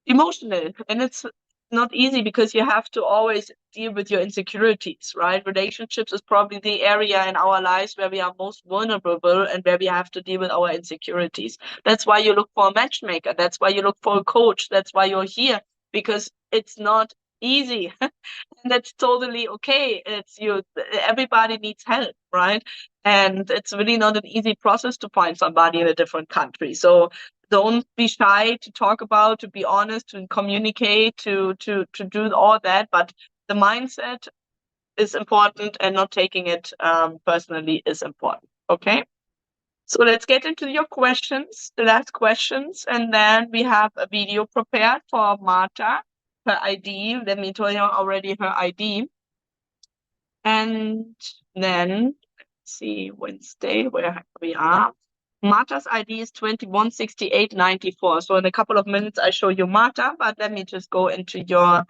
and it's not easy because you have to always deal with your insecurities, right? Relationships is probably the area in our lives where we are most vulnerable and where we have to deal with our insecurities. That's why you look for a matchmaker, that's why you look for a coach, that's why you're here, because it's not easy. And that's totally okay. It's you, everybody needs help, right? And it's really not an easy process to find somebody in a different country. So don't be shy to talk about, to be honest, to communicate, to do all that. But the mindset is important, and not taking it personally is important. Okay. So let's get into your questions, the last questions, and then we have a video prepared for Marta, her ID. Let me tell you already her ID. And then, let's see, Wednesday, where we are. Marta's ID is 216894. So in a couple of minutes, I show you Marta, but let me just go into your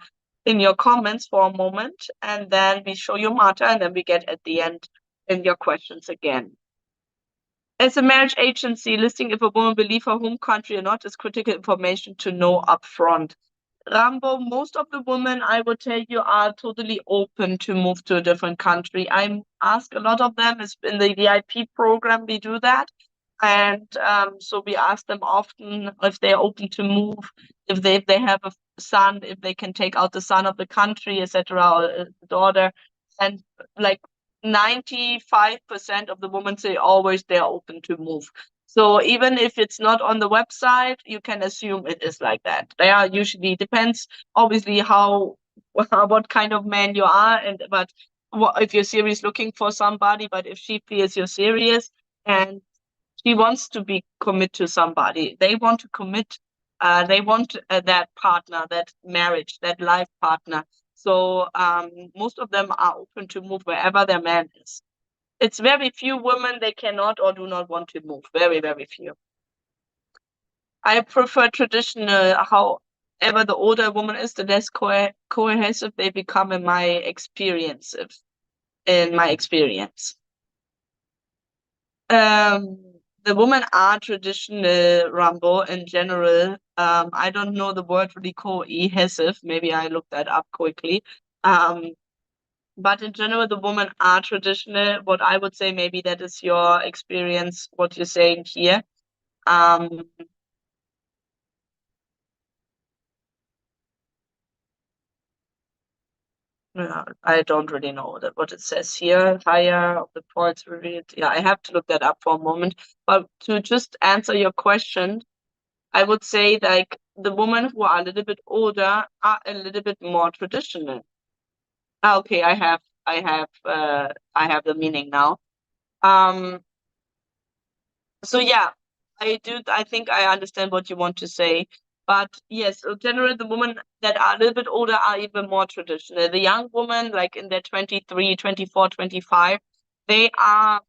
comments for a moment, and then we show you Marta, and then we get at the end in your questions again. As a marriage agency, listing if a woman will leave her home country or not is critical information to know upfront. Rambo, most of the women, I would tell you, are totally open to move to a different country. I ask a lot of them, is in the VIP program, we do that. And so we ask them often if they're open to move, if they have a son, if they can take out the son of the country, etc., or a daughter. And like 95% of the women say always they're open to move. So even if it's not on the website, you can assume it is like that. They are usually, depends obviously what kind of man you are, but if you're serious looking for somebody, but if she feels you're serious and she wants to be commit to somebody, they want to commit, they want that partner, that marriage, that life partner. So most of them are open to move wherever their man is. It's very few women they cannot or do not want to move. Very, very few. I prefer traditional. However, the older a woman is, the less cohesive they become in my experience. The women are traditional, Rambo, in general. I don't know the word really cohesive. Maybe I looked that up quickly. But in general, the women are traditional. What I would say, maybe that is your experience, what you're saying here. I don't really know what it says here. Higher of the points revealed. Yeah, I have to look that up for a moment. But to just answer your question, I would say like the women who are a little bit older are a little bit more traditional. Okay, I have the meaning now. So yeah, I think I understand what you want to say. But yes, generally the women that are a little bit older are even more traditional. The young women, like in their 23, 24, 25, they are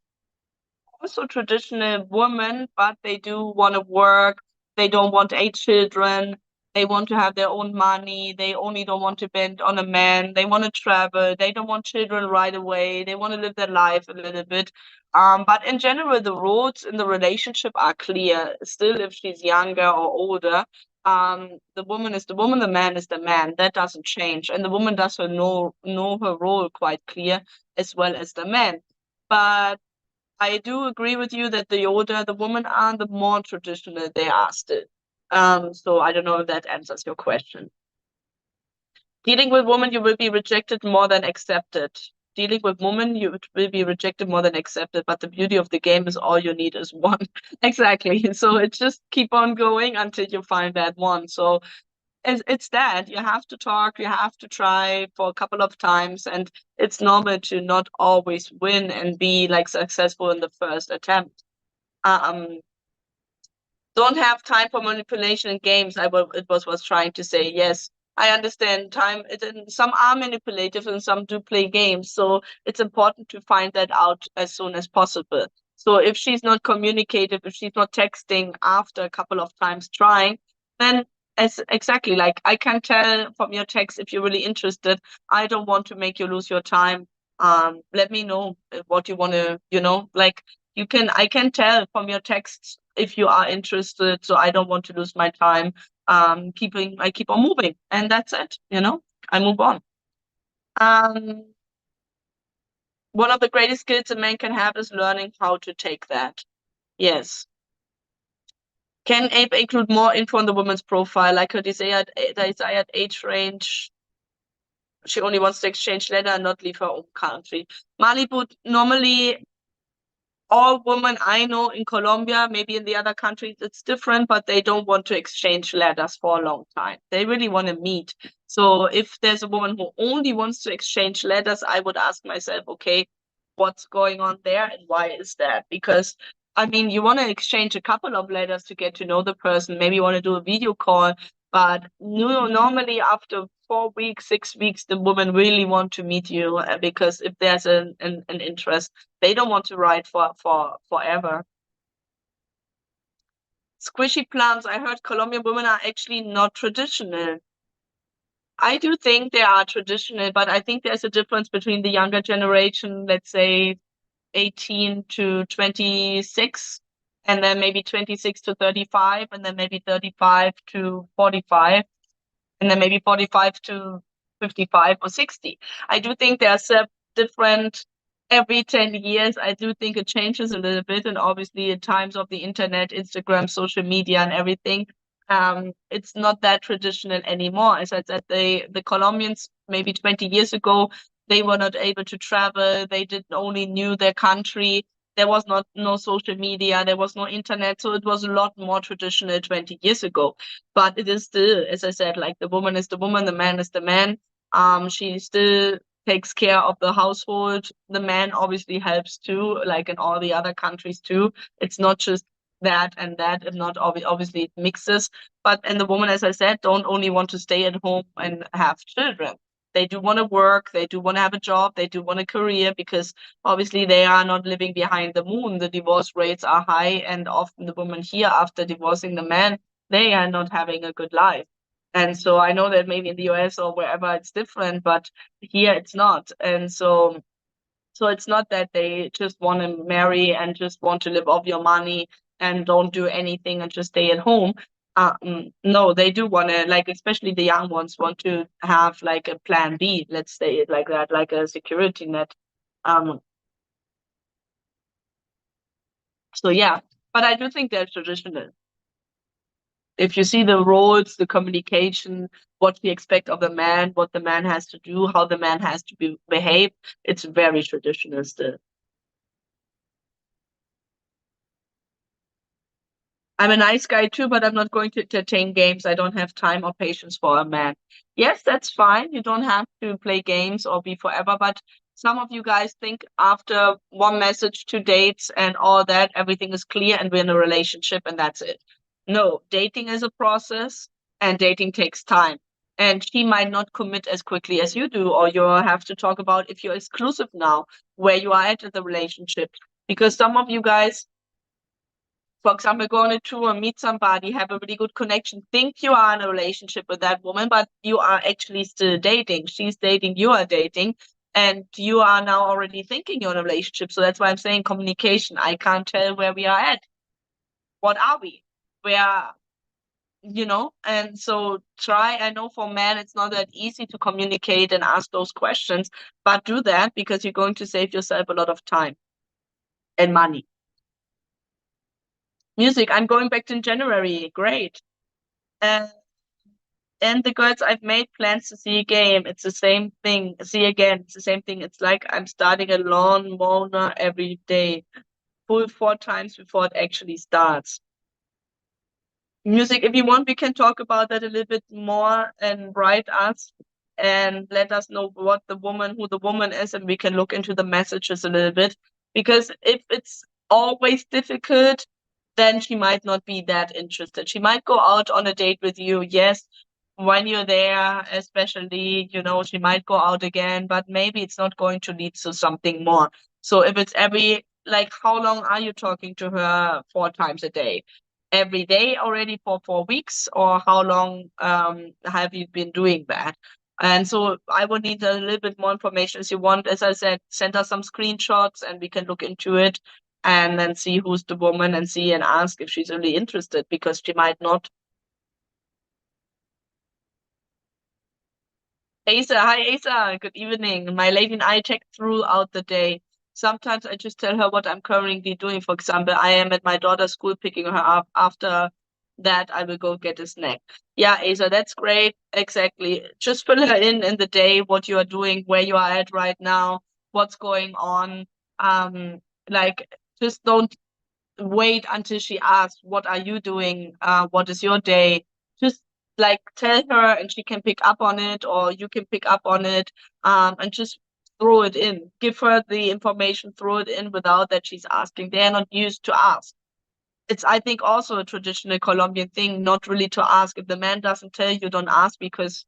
also traditional women, but they do want to work. They don't want 8 children. They want to have their own money. They only don't want to depend on a man. They want to travel. They don't want children right away. They want to live their life a little bit. But in general, the roles in the relationship are clear. Still, if she's younger or older, the woman is the woman, the man is the man. That doesn't change. And the woman does know her role quite clear as well as the man. But I do agree with you that the older the women are, the more traditional they are still. So I don't know if that answers your question. Dealing with women, you will be rejected more than accepted. Dealing with women, you will be rejected more than accepted. But the beauty of the game is all you need is one. Exactly. So it just keep on going until you find that one. So it's that you have to talk, you have to try for a couple of times, and it's normal to not always win and be like successful in the first attempt. Um, don't have time for manipulation in games. It was trying to say. Yes, I understand time. Some are manipulative and some do play games. So it's important to find that out as soon as possible. So if she's not communicative, if she's not texting after a couple of times trying, then exactly like I can tell from your text if you're really interested. I don't want to make you lose your time. Let me know what you want to, like I can tell from your texts if you are interested, so I don't want to lose my time. I keep on moving, and that's it. I move on. One of the greatest skills a man can have is learning how to take that. Yes. Can APE include more info on the woman's profile, like her desired age range? She only wants to exchange letter and not leave her own country. Malibu, normally all women I know in Colombia, maybe in the other countries it's different, but they don't want to exchange letters for a long time. They really want to meet. So if there's a woman who only wants to exchange letters, I would ask myself, okay, what's going on there and why is that? Because I mean, you want to exchange a couple of letters to get to know the person. Maybe you want to do a video call, but normally after 4 weeks, 6 weeks, the woman really want to meet you because if there's an interest, they don't want to ride for forever. Squishy plants. I heard Colombian women are actually not traditional. I do think they are traditional, but I think there's a difference between the younger generation, let's say 18 to 26, and then maybe 26 to 35, and then maybe 35 to 45, and then maybe 45 to 55 or 60. I do think there's a different every 10 years. I do think it changes a little bit. And obviously, in times of the internet, Instagram, social media, and everything, it's not that traditional anymore. As I said, the Colombians maybe 20 years ago, they were not able to travel. They did only knew their country. There was not no social media. There was no internet. So it was a lot more traditional 20 years ago. But it is still, as I said, like the woman is the woman, the man is the man. She still takes care of the household. The man obviously helps too, like in all the other countries too. It's not just that and that, if not obviously it mixes. But and the woman, as I said, don't only want to stay at home and have children. They do want to work, they do want to have a job, they do want a career because obviously they are not living behind the moon. The divorce rates are high, and often the women here after divorcing the man, they are not having a good life. And so I know that maybe in the US or wherever it's different, but here it's not. And so it's not that they just want to marry and just want to live off your money and don't do anything and just stay at home. No, they do want to, like, especially the young ones want to have like a plan B, let's say it like that, like a security net. Um, so yeah, but I do think they're traditional. If you see the roles, the communication, what we expect of the man, what the man has to do, how the man has to behave, it's very traditional still. I'm a nice guy too, but I'm not going to entertain games. I don't have time or patience for a man. Yes, that's fine. You don't have to play games or be forever, but some of you guys think after one message, two dates, and all that, everything is clear and we're in a relationship and that's it. No, dating is a process and dating takes time. And she might not commit as quickly as you do, or you have to talk about if you're exclusive now, where you are at in the relationship. Because some of you guys, for example, go on a tour, meet somebody, have a really good connection, think you are in a relationship with that woman, but you are actually still dating. She's dating, you are dating, and you are now already thinking you're in a relationship. So that's why I'm saying communication. I can't tell where we are at. What are we? Where, and so try. I know for men, it's not that easy to communicate and ask those questions, but do that because you're going to save yourself a lot of time and money. Music, I'm going back in January. Great. Uh, and the girls I've made plans to see a game. It's the same thing. See again. It's the same thing. It's like I'm starting a lawn mower every day, full 4 times before it actually starts. Music, if you want, we can talk about that a little bit more and write us and let us know who the woman is, and we can look into the messages a little bit. Because if it's always difficult, then she might not be that interested. She might go out on a date with you, yes, when you're there, especially, she might go out again, but maybe it's not going to lead to something more. So if it's like, how long are you talking to her 4 times a day? Every day already for 4 weeks, or how long have you been doing that? And so I would need a little bit more information. If you want, as I said, send us some screenshots and we can look into it and then see who's the woman and see and ask if she's really interested, because she might not. Asa, hi Asa, good evening. My lady and I check throughout the day. Sometimes I just tell her what I'm currently doing. For example, I am at my daughter's school picking her up. After that, I will go get a snack. Yeah, Asa, that's great. Exactly. Just fill her in the day, what you are doing, where you are at right now, what's going on. Like Just don't wait until she asks, what are you doing? What is your day? Just like tell her and she can pick up on it, or you can pick up on it, and just throw it in. Give her the information, throw it in without that she's asking. They're not used to ask. It's, I think, also a traditional Colombian thing, not really to ask. If the man doesn't tell you, don't ask, because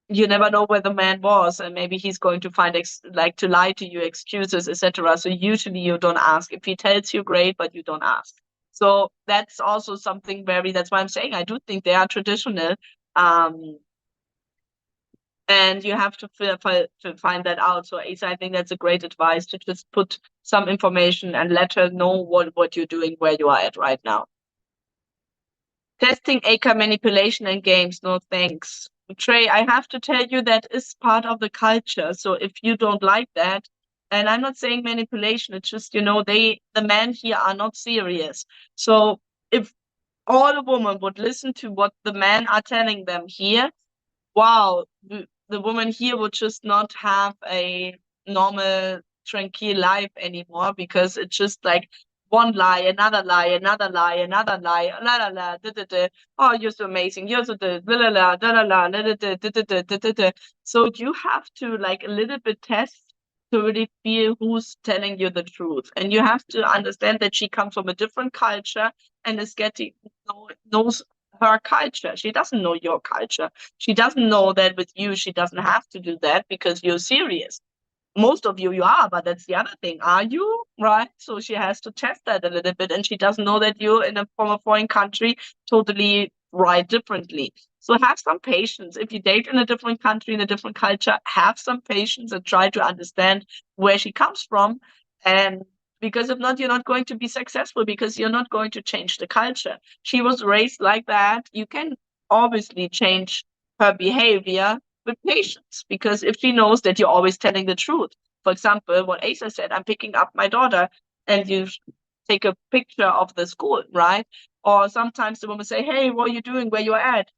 you never know where the man was, and maybe he's going to find like to lie to you, excuses, etc. So usually you don't ask. If he tells you, great, but you don't ask. So that's also something that's why I'm saying I do think they are traditional. And you have to find that out. So Asa, I think that's a great advice, to just put some information and let her know what you're doing, where you are at right now. Testing ACA manipulation in games, no thanks. Trey, I have to tell you that is part of the culture. So if you don't like that, and I'm not saying manipulation, it's just, the men here are not serious. So if all the women would listen to what the men are telling them here, wow, the woman here would just not have a normal, tranquil life anymore, because it's just like one lie, another lie, another lie, another lie, la la la, da da da. Oh, you're so amazing. You're so da la la da la la, da da da da da da da da. So you have to like a little bit test to really feel who's telling you the truth, and you have to understand that she comes from a different culture and is getting knows her culture. She doesn't know your culture. She doesn't know that with you she doesn't have to do that because you're serious. Most of you are, but that's the other thing. Are you? Right? So she has to test that a little bit, and she doesn't know that you're from a foreign country totally right differently. So have some patience. If you date in a different country, in a different culture, have some patience and try to understand where she comes from. And because if not, you're not going to be successful, because you're not going to change the culture. She was raised like that. You can obviously change her behavior with patience, because if she knows that you're always telling the truth. For example, what Asa said, I'm picking up my daughter, and you take a picture of the school, right? Or sometimes the woman say, hey, what are you doing? Where you at?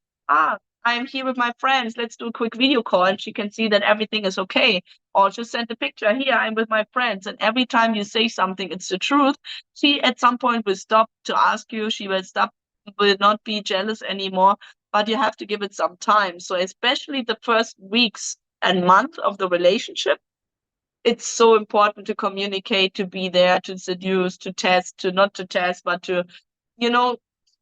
I'm here with my friends. Let's do a quick video call, and she can see that everything is okay. Or just send a picture. Here, I'm with my friends. And every time you say something, it's the truth. She at some point will stop to ask you. She will not be jealous anymore. But you have to give it some time. So especially the first weeks and month of the relationship, it's so important to communicate, to be there, to seduce, to test, to not to test, but to,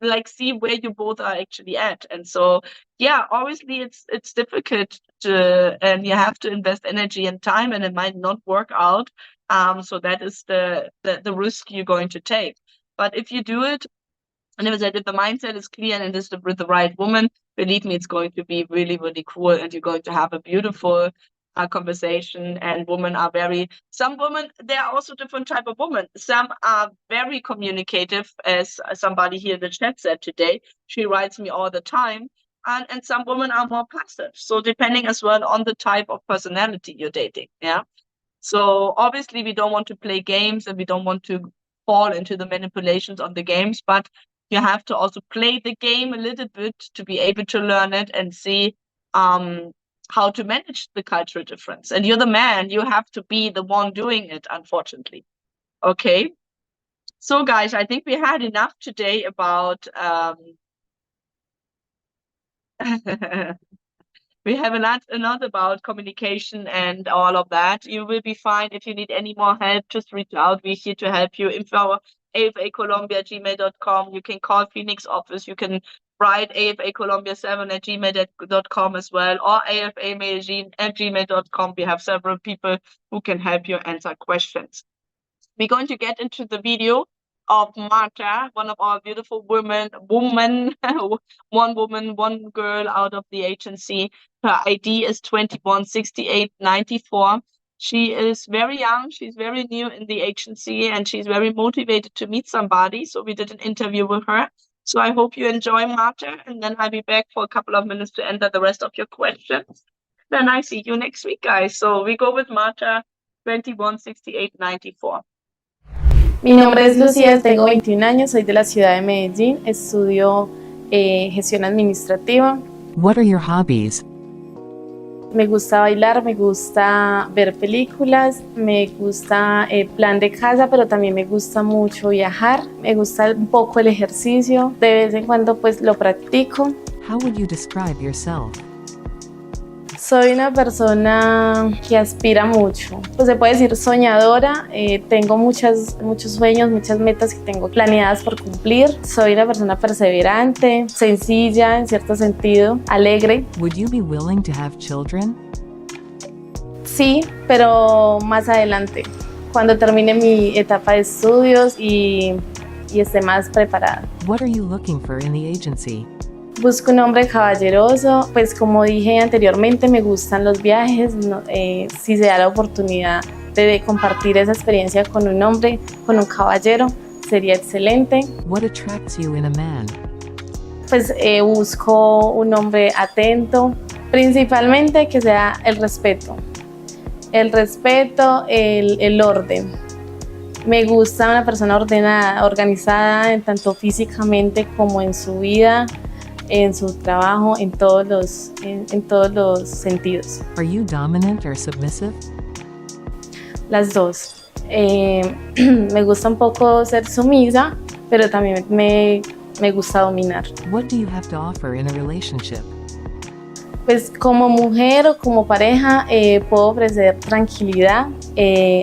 like see where you both are actually at. And so, yeah, obviously it's difficult and you have to invest energy and time, and it might not work out. So that is the risk you're going to take. But if you do it, and if the mindset is clear and it is with the right woman, believe me, it's going to be really, really cool, and you're going to have a beautiful conversation. And some women, there are also different type of women. Some are very communicative, as somebody here in the chat said today. She writes me all the time. And some women are more passive. So depending as well on the type of personality you're dating. Yeah. So obviously we don't want to play games, and we don't want to fall into the manipulations on the games, but you have to also play the game a little bit to be able to learn it and see how to manage the cultural difference. And you're the man, you have to be the one doing it, unfortunately. Okay. So guys, I think we had enough today about we have a lot about communication and all of that. You will be fine. If you need any more help, just reach out. We're here to help you. Info afacolombia@gmail.com. You can call Phoenix office. You can write afacolombia7@gmail.com as well, or afamedellin@gmail.com. We have several people who can help you answer questions. We're going to get into the video of Marta, one of our beautiful woman, one woman, one girl out of the agency. Her ID is 216894. She is very young. She's very new in the agency, and she's very motivated to meet somebody. So we did an interview with her. So I hope you enjoy Marta, and then I'll be back for a couple of minutes to answer the rest of your questions. Then I see you next week, guys. So we go with Marta, 216894. Mi nombre es Lucía, tengo 21 años, soy de la ciudad de Medellín, estudio gestión administrativa. What are your hobbies? Me gusta bailar, me gusta ver películas, me gusta plan de casa, pero también me gusta mucho viajar. Me gusta un poco el ejercicio, de vez en cuando pues lo practico. How would you describe yourself? Soy una persona que aspira mucho, pues se puede decir soñadora, tengo muchos sueños, muchas metas que tengo planeadas por cumplir. Soy una persona perseverante, sencilla en cierto sentido, alegre. Would you be willing to have children? Sí, pero más adelante, cuando termine mi etapa de estudios y esté más preparada. What are you looking for in the agency? Busco un hombre caballeroso, pues como dije anteriormente, me gustan los viajes, si se da la oportunidad de compartir esa experiencia con un hombre, con un caballero, sería excelente. What attracts you in a man? Pues busco un hombre atento, principalmente que sea el respeto, el orden. Me gusta una persona ordenada, organizada, tanto físicamente como en su vida, en su trabajo, en todos los sentidos. Are you dominant or submissive? Las dos. Me gusta un poco ser sumisa, pero también me gusta dominar. What do you have to offer in a relationship? Pues como mujer o como pareja puedo ofrecer tranquilidad,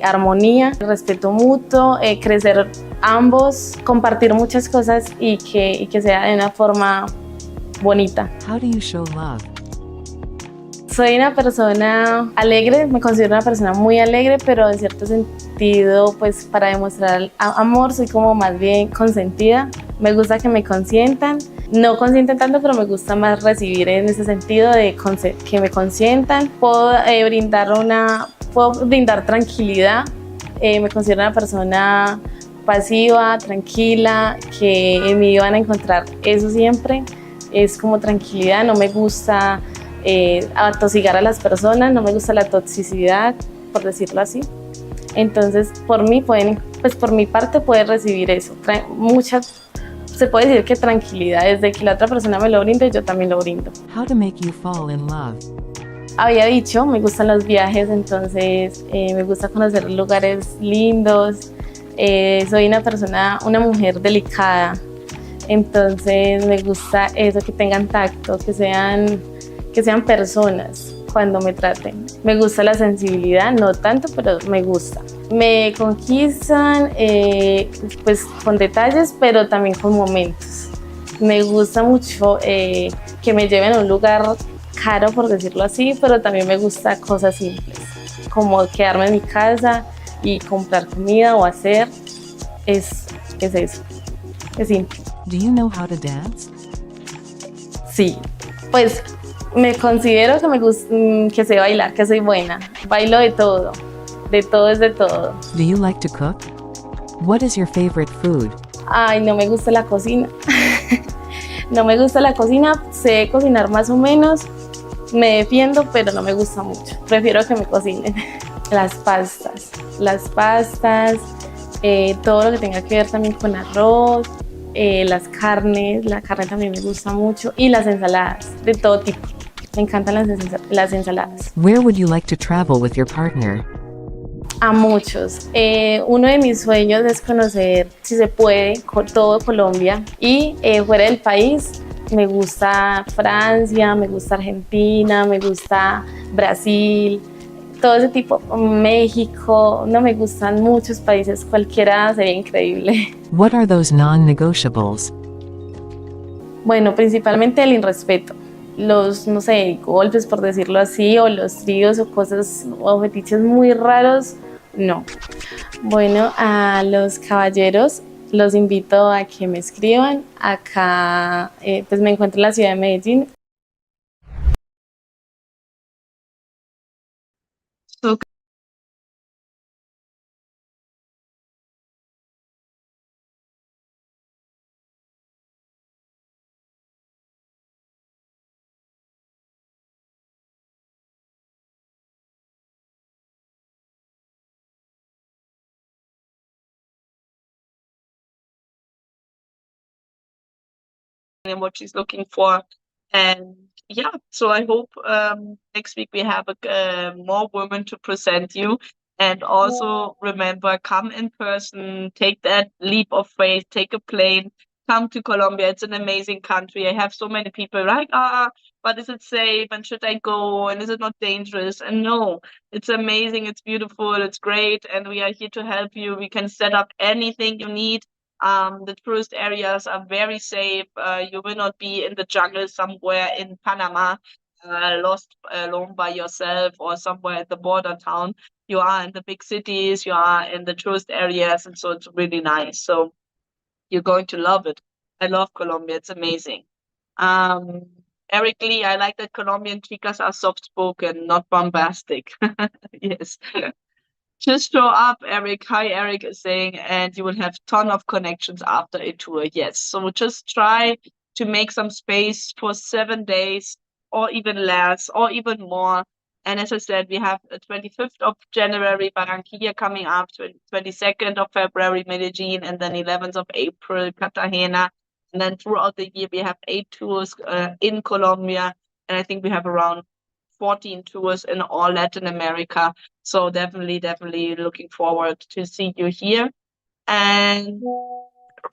armonía, respeto mutuo, crecer ambos, compartir muchas cosas y que sea de una forma bonita. How do you show love? Soy una persona alegre, me considero una persona muy alegre, pero en cierto sentido, pues para demostrar amor soy como más bien consentida. Me gusta que me consientan, no consienten tanto, pero me gusta más recibir en ese sentido de que me consientan. Puedo brindar tranquilidad, me considero una persona pasiva, tranquila, que en mí van a encontrar eso siempre. Es como tranquilidad, no me gusta atosigar a las personas, no me gusta la toxicidad, por decirlo así. Entonces, por mi parte pueden recibir eso. Se puede decir que tranquilidad, desde que la otra persona me lo brinde, yo también lo brindo. How to make you fall in love? Había dicho, me gustan los viajes, entonces me gusta conocer lugares lindos. Soy una mujer delicada. Entonces me gusta eso, que tengan tacto, que sean personas cuando me traten. Me gusta la sensibilidad, no tanto, pero me gusta. Me conquistan pues con detalles, pero también con momentos. Me gusta mucho que me lleven a un lugar caro, por decirlo así, pero también me gusta cosas simples, como quedarme en mi casa y comprar comida o hacer. Es eso, es simple. Do you know how to dance? Sí, pues me considero que sé bailar, que soy buena. Bailo de todo es de todo. Do you like to cook? What is your favorite food? Ay, no me gusta la cocina. No me gusta la cocina, sé cocinar más o menos, me defiendo, pero no me gusta mucho. Prefiero que me cocinen. Las pastas, todo lo que tenga que ver también con arroz. Las carnes, la carne también me gusta mucho, y las ensaladas de todo tipo. Me encantan las ensaladas. Where would you like to travel with your partner? A muchos. Uno de mis sueños es conocer, si se puede, todo Colombia, y fuera del país. Me gusta Francia, me gusta Argentina, me gusta Brasil, todo ese tipo, México. No, me gustan muchos países, cualquiera sería increíble. What are those non-negotiables? Bueno, principalmente el irrespeto. Los, no sé, golpes, por decirlo así, o los tríos o cosas o fetiches muy raros, no. Bueno, a los caballeros los invito a que me escriban. Acá pues me encuentro en la ciudad de Medellín. So and what she's looking for. And yeah, so I hope next week we have more women to present you. And also remember, come in person, take that leap of faith, take a plane, come to Colombia. It's an amazing country. I have so many people like, but is it safe? And should I go? And is it not dangerous? And no, it's amazing. It's beautiful. It's great. And we are here to help you. We can set up anything you need. The tourist areas are very safe. You will not be in the jungle somewhere in Panama, lost alone by yourself or somewhere at the border town. You are in the big cities, you are in the tourist areas, and so it's really nice. So you're going to love it. I love Colombia. It's amazing. Um, Eric Lee, I like that Colombian chicas are soft-spoken, not bombastic. Yes. Just show up, Eric. Hi, Eric is saying, and you will have ton of connections after a tour. Yes. So just try to make some space for 7 days or even less or even more. And as I said, we have the 25th of January, Barranquilla coming up, 22nd of February, Medellin, and then 11th of April, Cartagena. And then throughout the year, we have 8 tours in Colombia. And I think we have around 14 tours in all Latin America. So definitely looking forward to see you here. And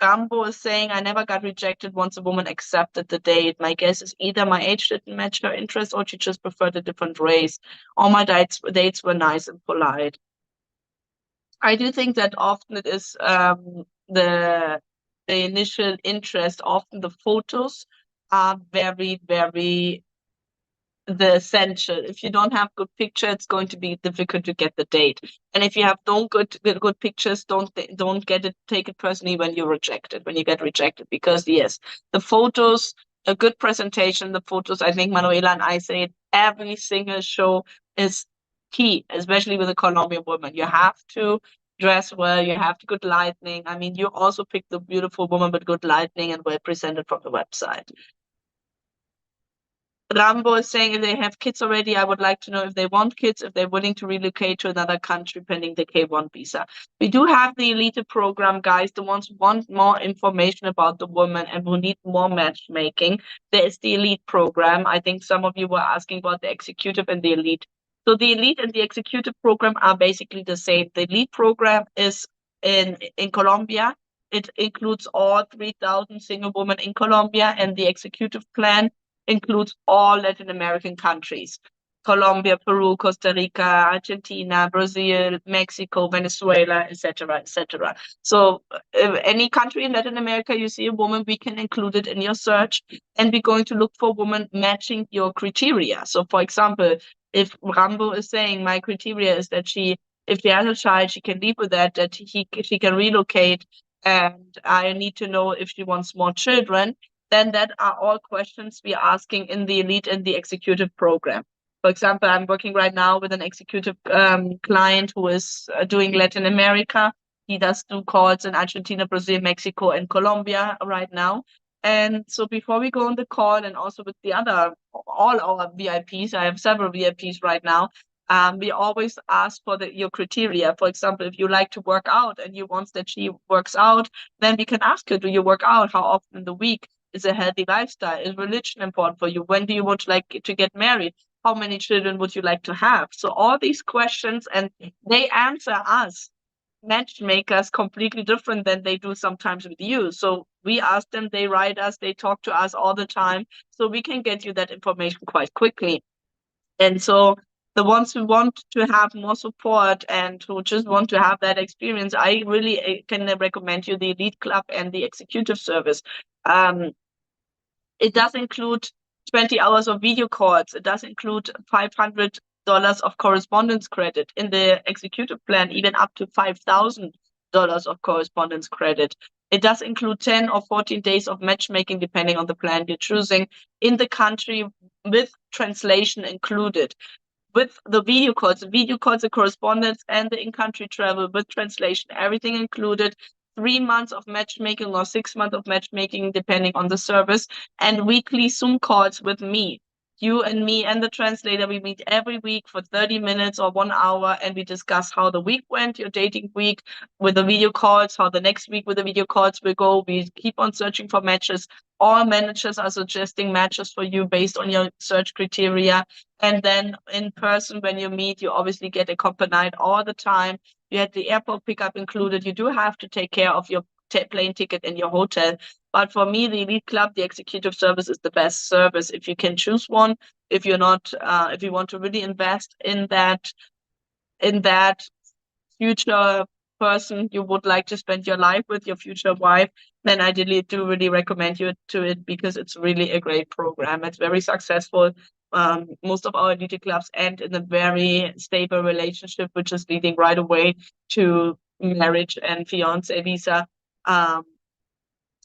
Rambo is saying, I never got rejected once a woman accepted the date. My guess is either my age didn't match her interest or she just preferred a different race. All my dates were nice and polite. I do think that often it is the initial interest, often the photos are very, very the essential. If you don't have good picture, it's going to be difficult to get the date. And if you have good pictures, don't get it, take it personally when you're rejected, when you get rejected, because yes, the photos, a good presentation, the photos, I think Manuela and I say it every single show is key, especially with a Colombian woman. You have to dress well, you have to good lighting. I mean, you also pick the beautiful woman with good lighting and well presented from the website. Rambo is saying if they have kids already, I would like to know if they want kids, if they're willing to relocate to another country pending the K1 visa. We do have the Elite program, guys. The ones who want more information about the woman and who need more matchmaking, there is the Elite program. I think some of you were asking about the Executive and the Elite. So the Elite and the Executive program are basically the same. The Elite program is in Colombia. It includes all 3,000 single women in Colombia, and the Executive plan includes all Latin American countries: Colombia, Peru, Costa Rica, Argentina, Brazil, Mexico, Venezuela, etc., etc. So if any country in Latin America you see a woman, we can include it in your search, and we're going to look for women matching your criteria. So for example, if Rambo is saying my criteria is that if she has a child, she can live with that she can relocate, and I need to know if she wants more children, then that are all questions we are asking in the Elite and the Executive program. For example, I'm working right now with an executive client who is doing Latin America. He does do calls in Argentina, Brazil, Mexico, and Colombia right now. And so before we go on the call, and also with all our VIPs, I have several VIPs right now, we always ask for your criteria. For example, if you like to work out and you want that she works out, then we can ask her, do you work out? How often in the week? Is a healthy lifestyle? Is religion important for you? When do you want to get married? How many children would you like to have? So all these questions, and they answer us matchmakers completely different than they do sometimes with you. So we ask them, they write us, they talk to us all the time, so we can get you that information quite quickly. And so the ones who want to have more support and who just want to have that experience, I really can recommend you the Elite Club and the Executive Service. It does include 20 hours of video calls. It does include $500 of correspondence credit. In the executive plan, even up to $5,000 of correspondence credit. It does include 10 or 14 days of matchmaking, depending on the plan you're choosing, in the country with translation included. With the video calls, the correspondence, and the in-country travel with translation, everything included. 3 months of matchmaking or 6 months of matchmaking, depending on the service, and weekly Zoom calls with me. You and me and the translator, we meet every week for 30 minutes or 1 hour, and we discuss how the week went, your dating week with the video calls, how the next week with the video calls will go. We keep on searching for matches. All managers are suggesting matches for you based on your search criteria. And then in person, when you meet, you obviously get accompanied all the time. You had the airport pickup included. You do have to take care of your plane ticket and your hotel. But for me, the Elite Club, the executive service is the best service. If you can choose one, if you're not, if you want to really invest in that future person you would like to spend your life with, your future wife, then I do really recommend you to it, because it's really a great program. It's very successful. Most of our elite clubs end in a very stable relationship, which is leading right away to marriage and fiance visa.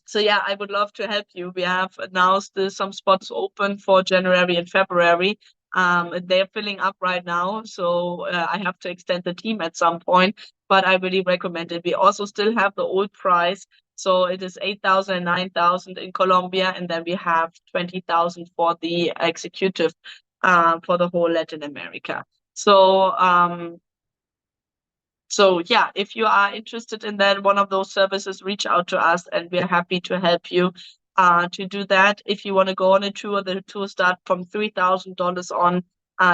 So yeah, I would love to help you. We have now still some spots open for January and February. They're filling up right now, so I have to extend the team at some point, but I really recommend it. We also still have the old price, so it is 8,000 and 9,000 in Colombia, and then we have 20,000 for the executive for the whole Latin America. So yeah, if you are interested in that, one of those services, reach out to us and we're happy to help you to do that. If you want to go on a tour, the tour starts from $3,000 on.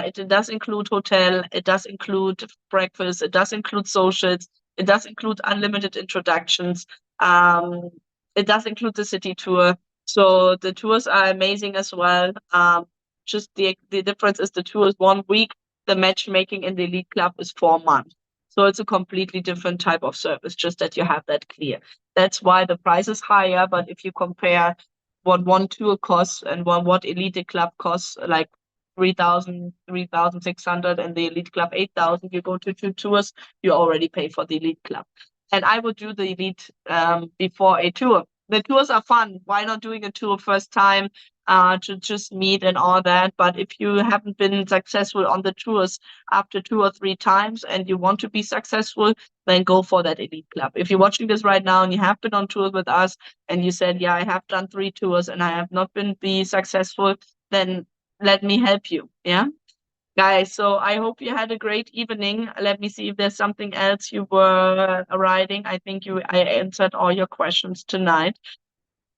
It does include hotel, it does include breakfast, it does include socials, it does include unlimited introductions, it does include the city tour. So the tours are amazing as well. Just the difference is the tour is 1 week, the matchmaking in the Elite Club is 4 months. So it's a completely different type of service, just that you have that clear. That's why the price is higher. But if you compare what one tour costs and what Elite Club costs, like 3,000, 3,600, and the Elite Club 8,000, you go to 2 tours, you already pay for the Elite Club. And I would do the Elite before a tour. The tours are fun. Why not doing a tour first time to just meet and all that? But if you haven't been successful on the tours after 2 or 3 times and you want to be successful, then go for that Elite Club. If you're watching this right now and you have been on tours with us and you said, yeah, I have done 3 tours and I have not been successful, then let me help you. Yeah. Guys, so I hope you had a great evening. Let me see if there's something else you were writing. I think I answered all your questions tonight.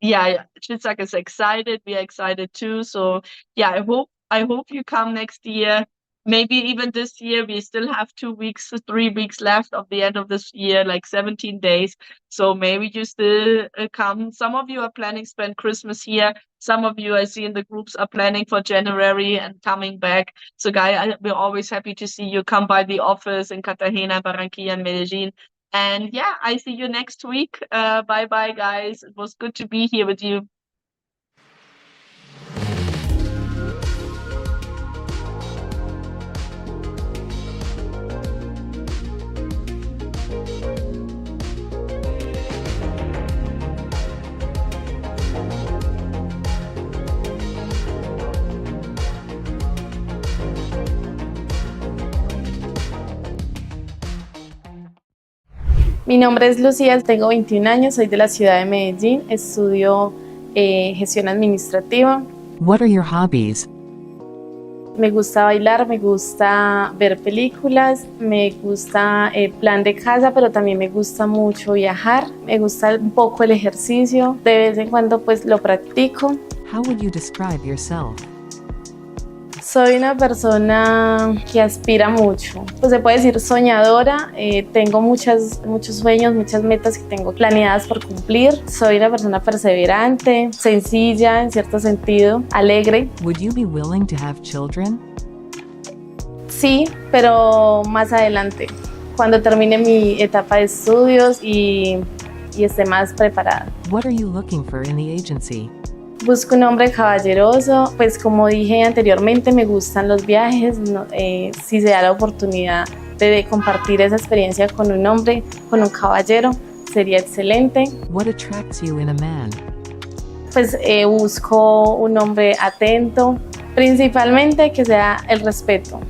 Yeah, Chitzak is excited. We are excited too. So yeah, I hope you come next year. Maybe even this year. We still have 2 weeks, 3 weeks left of the end of this year, like 17 days. So maybe you still come. Some of you are planning to spend Christmas here. Some of you I see in the groups are planning for January and coming back. So guys, we're always happy to see you. Come by the office in Cartagena, Barranquilla, and Medellin. And yeah, I see you next week. Bye-bye, guys. It was good to be here with you. Mi nombre es Lucía, tengo 21 años, soy de la ciudad de Medellín, estudio gestión administrativa. What are your hobbies? Me gusta bailar, me gusta ver películas, me gusta plan de casa, pero también me gusta mucho viajar, me gusta un poco el ejercicio, de vez en cuando pues lo practico. How would you describe yourself? Soy una persona que aspira mucho, pues se puede decir soñadora, tengo muchos sueños, muchas metas que tengo planeadas por cumplir. Soy una persona perseverante, sencilla en cierto sentido, alegre. Would you be willing to have children? Sí, pero más adelante, cuando termine mi etapa de estudios y esté más preparada. What are you looking for in the agency? Busco un hombre caballeroso, pues como dije anteriormente, me gustan los viajes, si se da la oportunidad de compartir esa experiencia con un hombre, con un caballero, sería excelente. What attracts you in a man? Pues busco un hombre atento, principalmente que sea el respeto,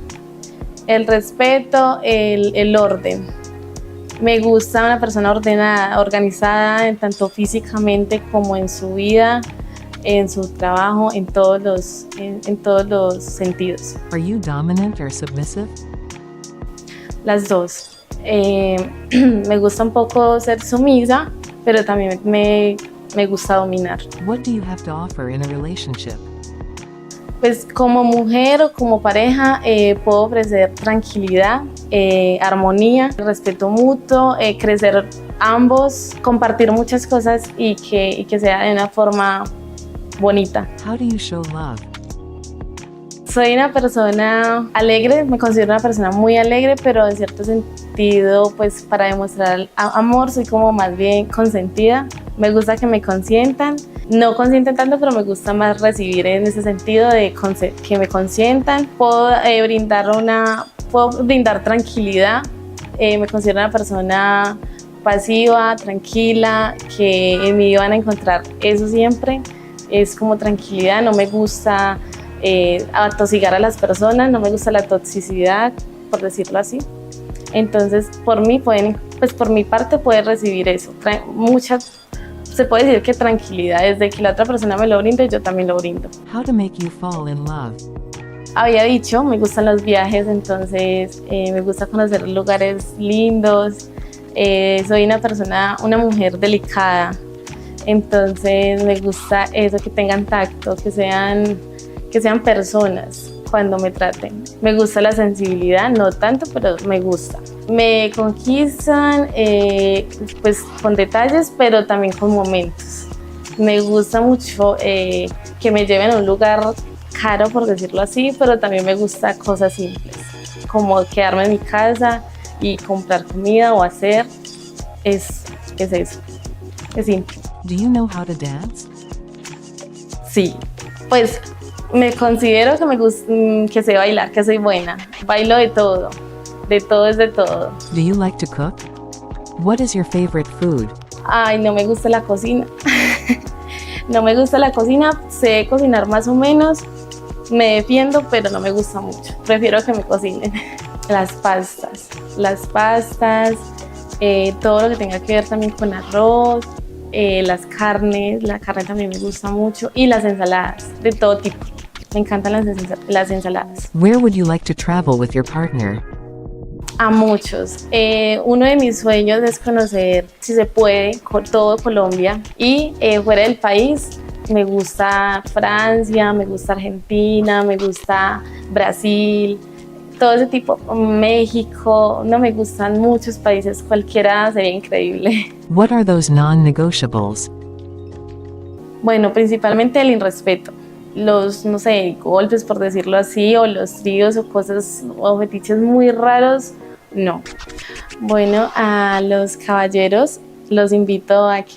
el orden. Me gusta una persona ordenada, organizada, tanto físicamente como en su vida. en su trabajo, en todos los sentidos. Are you dominant or submissive? Las dos. Me gusta un poco ser sumisa, pero también me gusta dominar. What do you have to offer in a relationship? Pues como mujer o como pareja puedo ofrecer tranquilidad, armonía, respeto mutuo, crecer ambos, compartir muchas cosas y que sea de una forma bonita. How do you show love? Soy una persona alegre, me considero una persona muy alegre, pero en cierto sentido, pues para demostrar amor soy como más bien consentida. Me gusta que me consientan, no consienten tanto, pero me gusta más recibir en ese sentido de que me consientan. Puedo brindar tranquilidad, me considero una persona pasiva, tranquila, que en mí van a encontrar eso siempre. Es como tranquilidad, no me gusta atosigar a las personas, no me gusta la toxicidad, por decirlo así. Entonces, por mi parte puede recibir eso, se puede decir que tranquilidad, desde que la otra persona me lo brinde, yo también lo brindo. How to make you fall in love? Había dicho, me gustan los viajes, entonces me gusta conocer lugares lindos, soy una mujer delicada, entonces me gusta eso, que tengan tacto, que sean personas cuando me traten. Me gusta la sensibilidad, no tanto, pero me gusta. Me conquistan pues con detalles, pero también con momentos. Me gusta mucho que me lleven a un lugar caro, por decirlo así, pero también me gusta cosas simples, como quedarme en mi casa y comprar comida o hacer. Es eso, es simple. Do you know how to dance? Sí, pues me considero que sé bailar, que soy buena. Bailo de todo es de todo. Do you like to cook? What is your favorite food? Ay, no me gusta la cocina. No me gusta la cocina, sé cocinar más o menos, me defiendo, pero no me gusta mucho. Prefiero que me cocinen. Las pastas, todo lo que tenga que ver también con arroz, las carnes, la carne también me gusta mucho, y las ensaladas, de todo tipo. Me encantan las ensaladas. Where would you like to travel with your partner? A muchos. Uno de mis sueños es conocer, si se puede, todo Colombia, y fuera del país me gusta Francia, me gusta Argentina, me gusta Brasil, todo ese tipo, México. No, me gustan muchos países, cualquiera sería increíble. What are those non-negotiables? Bueno, principalmente el irrespeto. Los, no sé, golpes, por decirlo así, o los tríos o cosas o fetiches muy raros, no. Bueno, a los caballeros los invito a que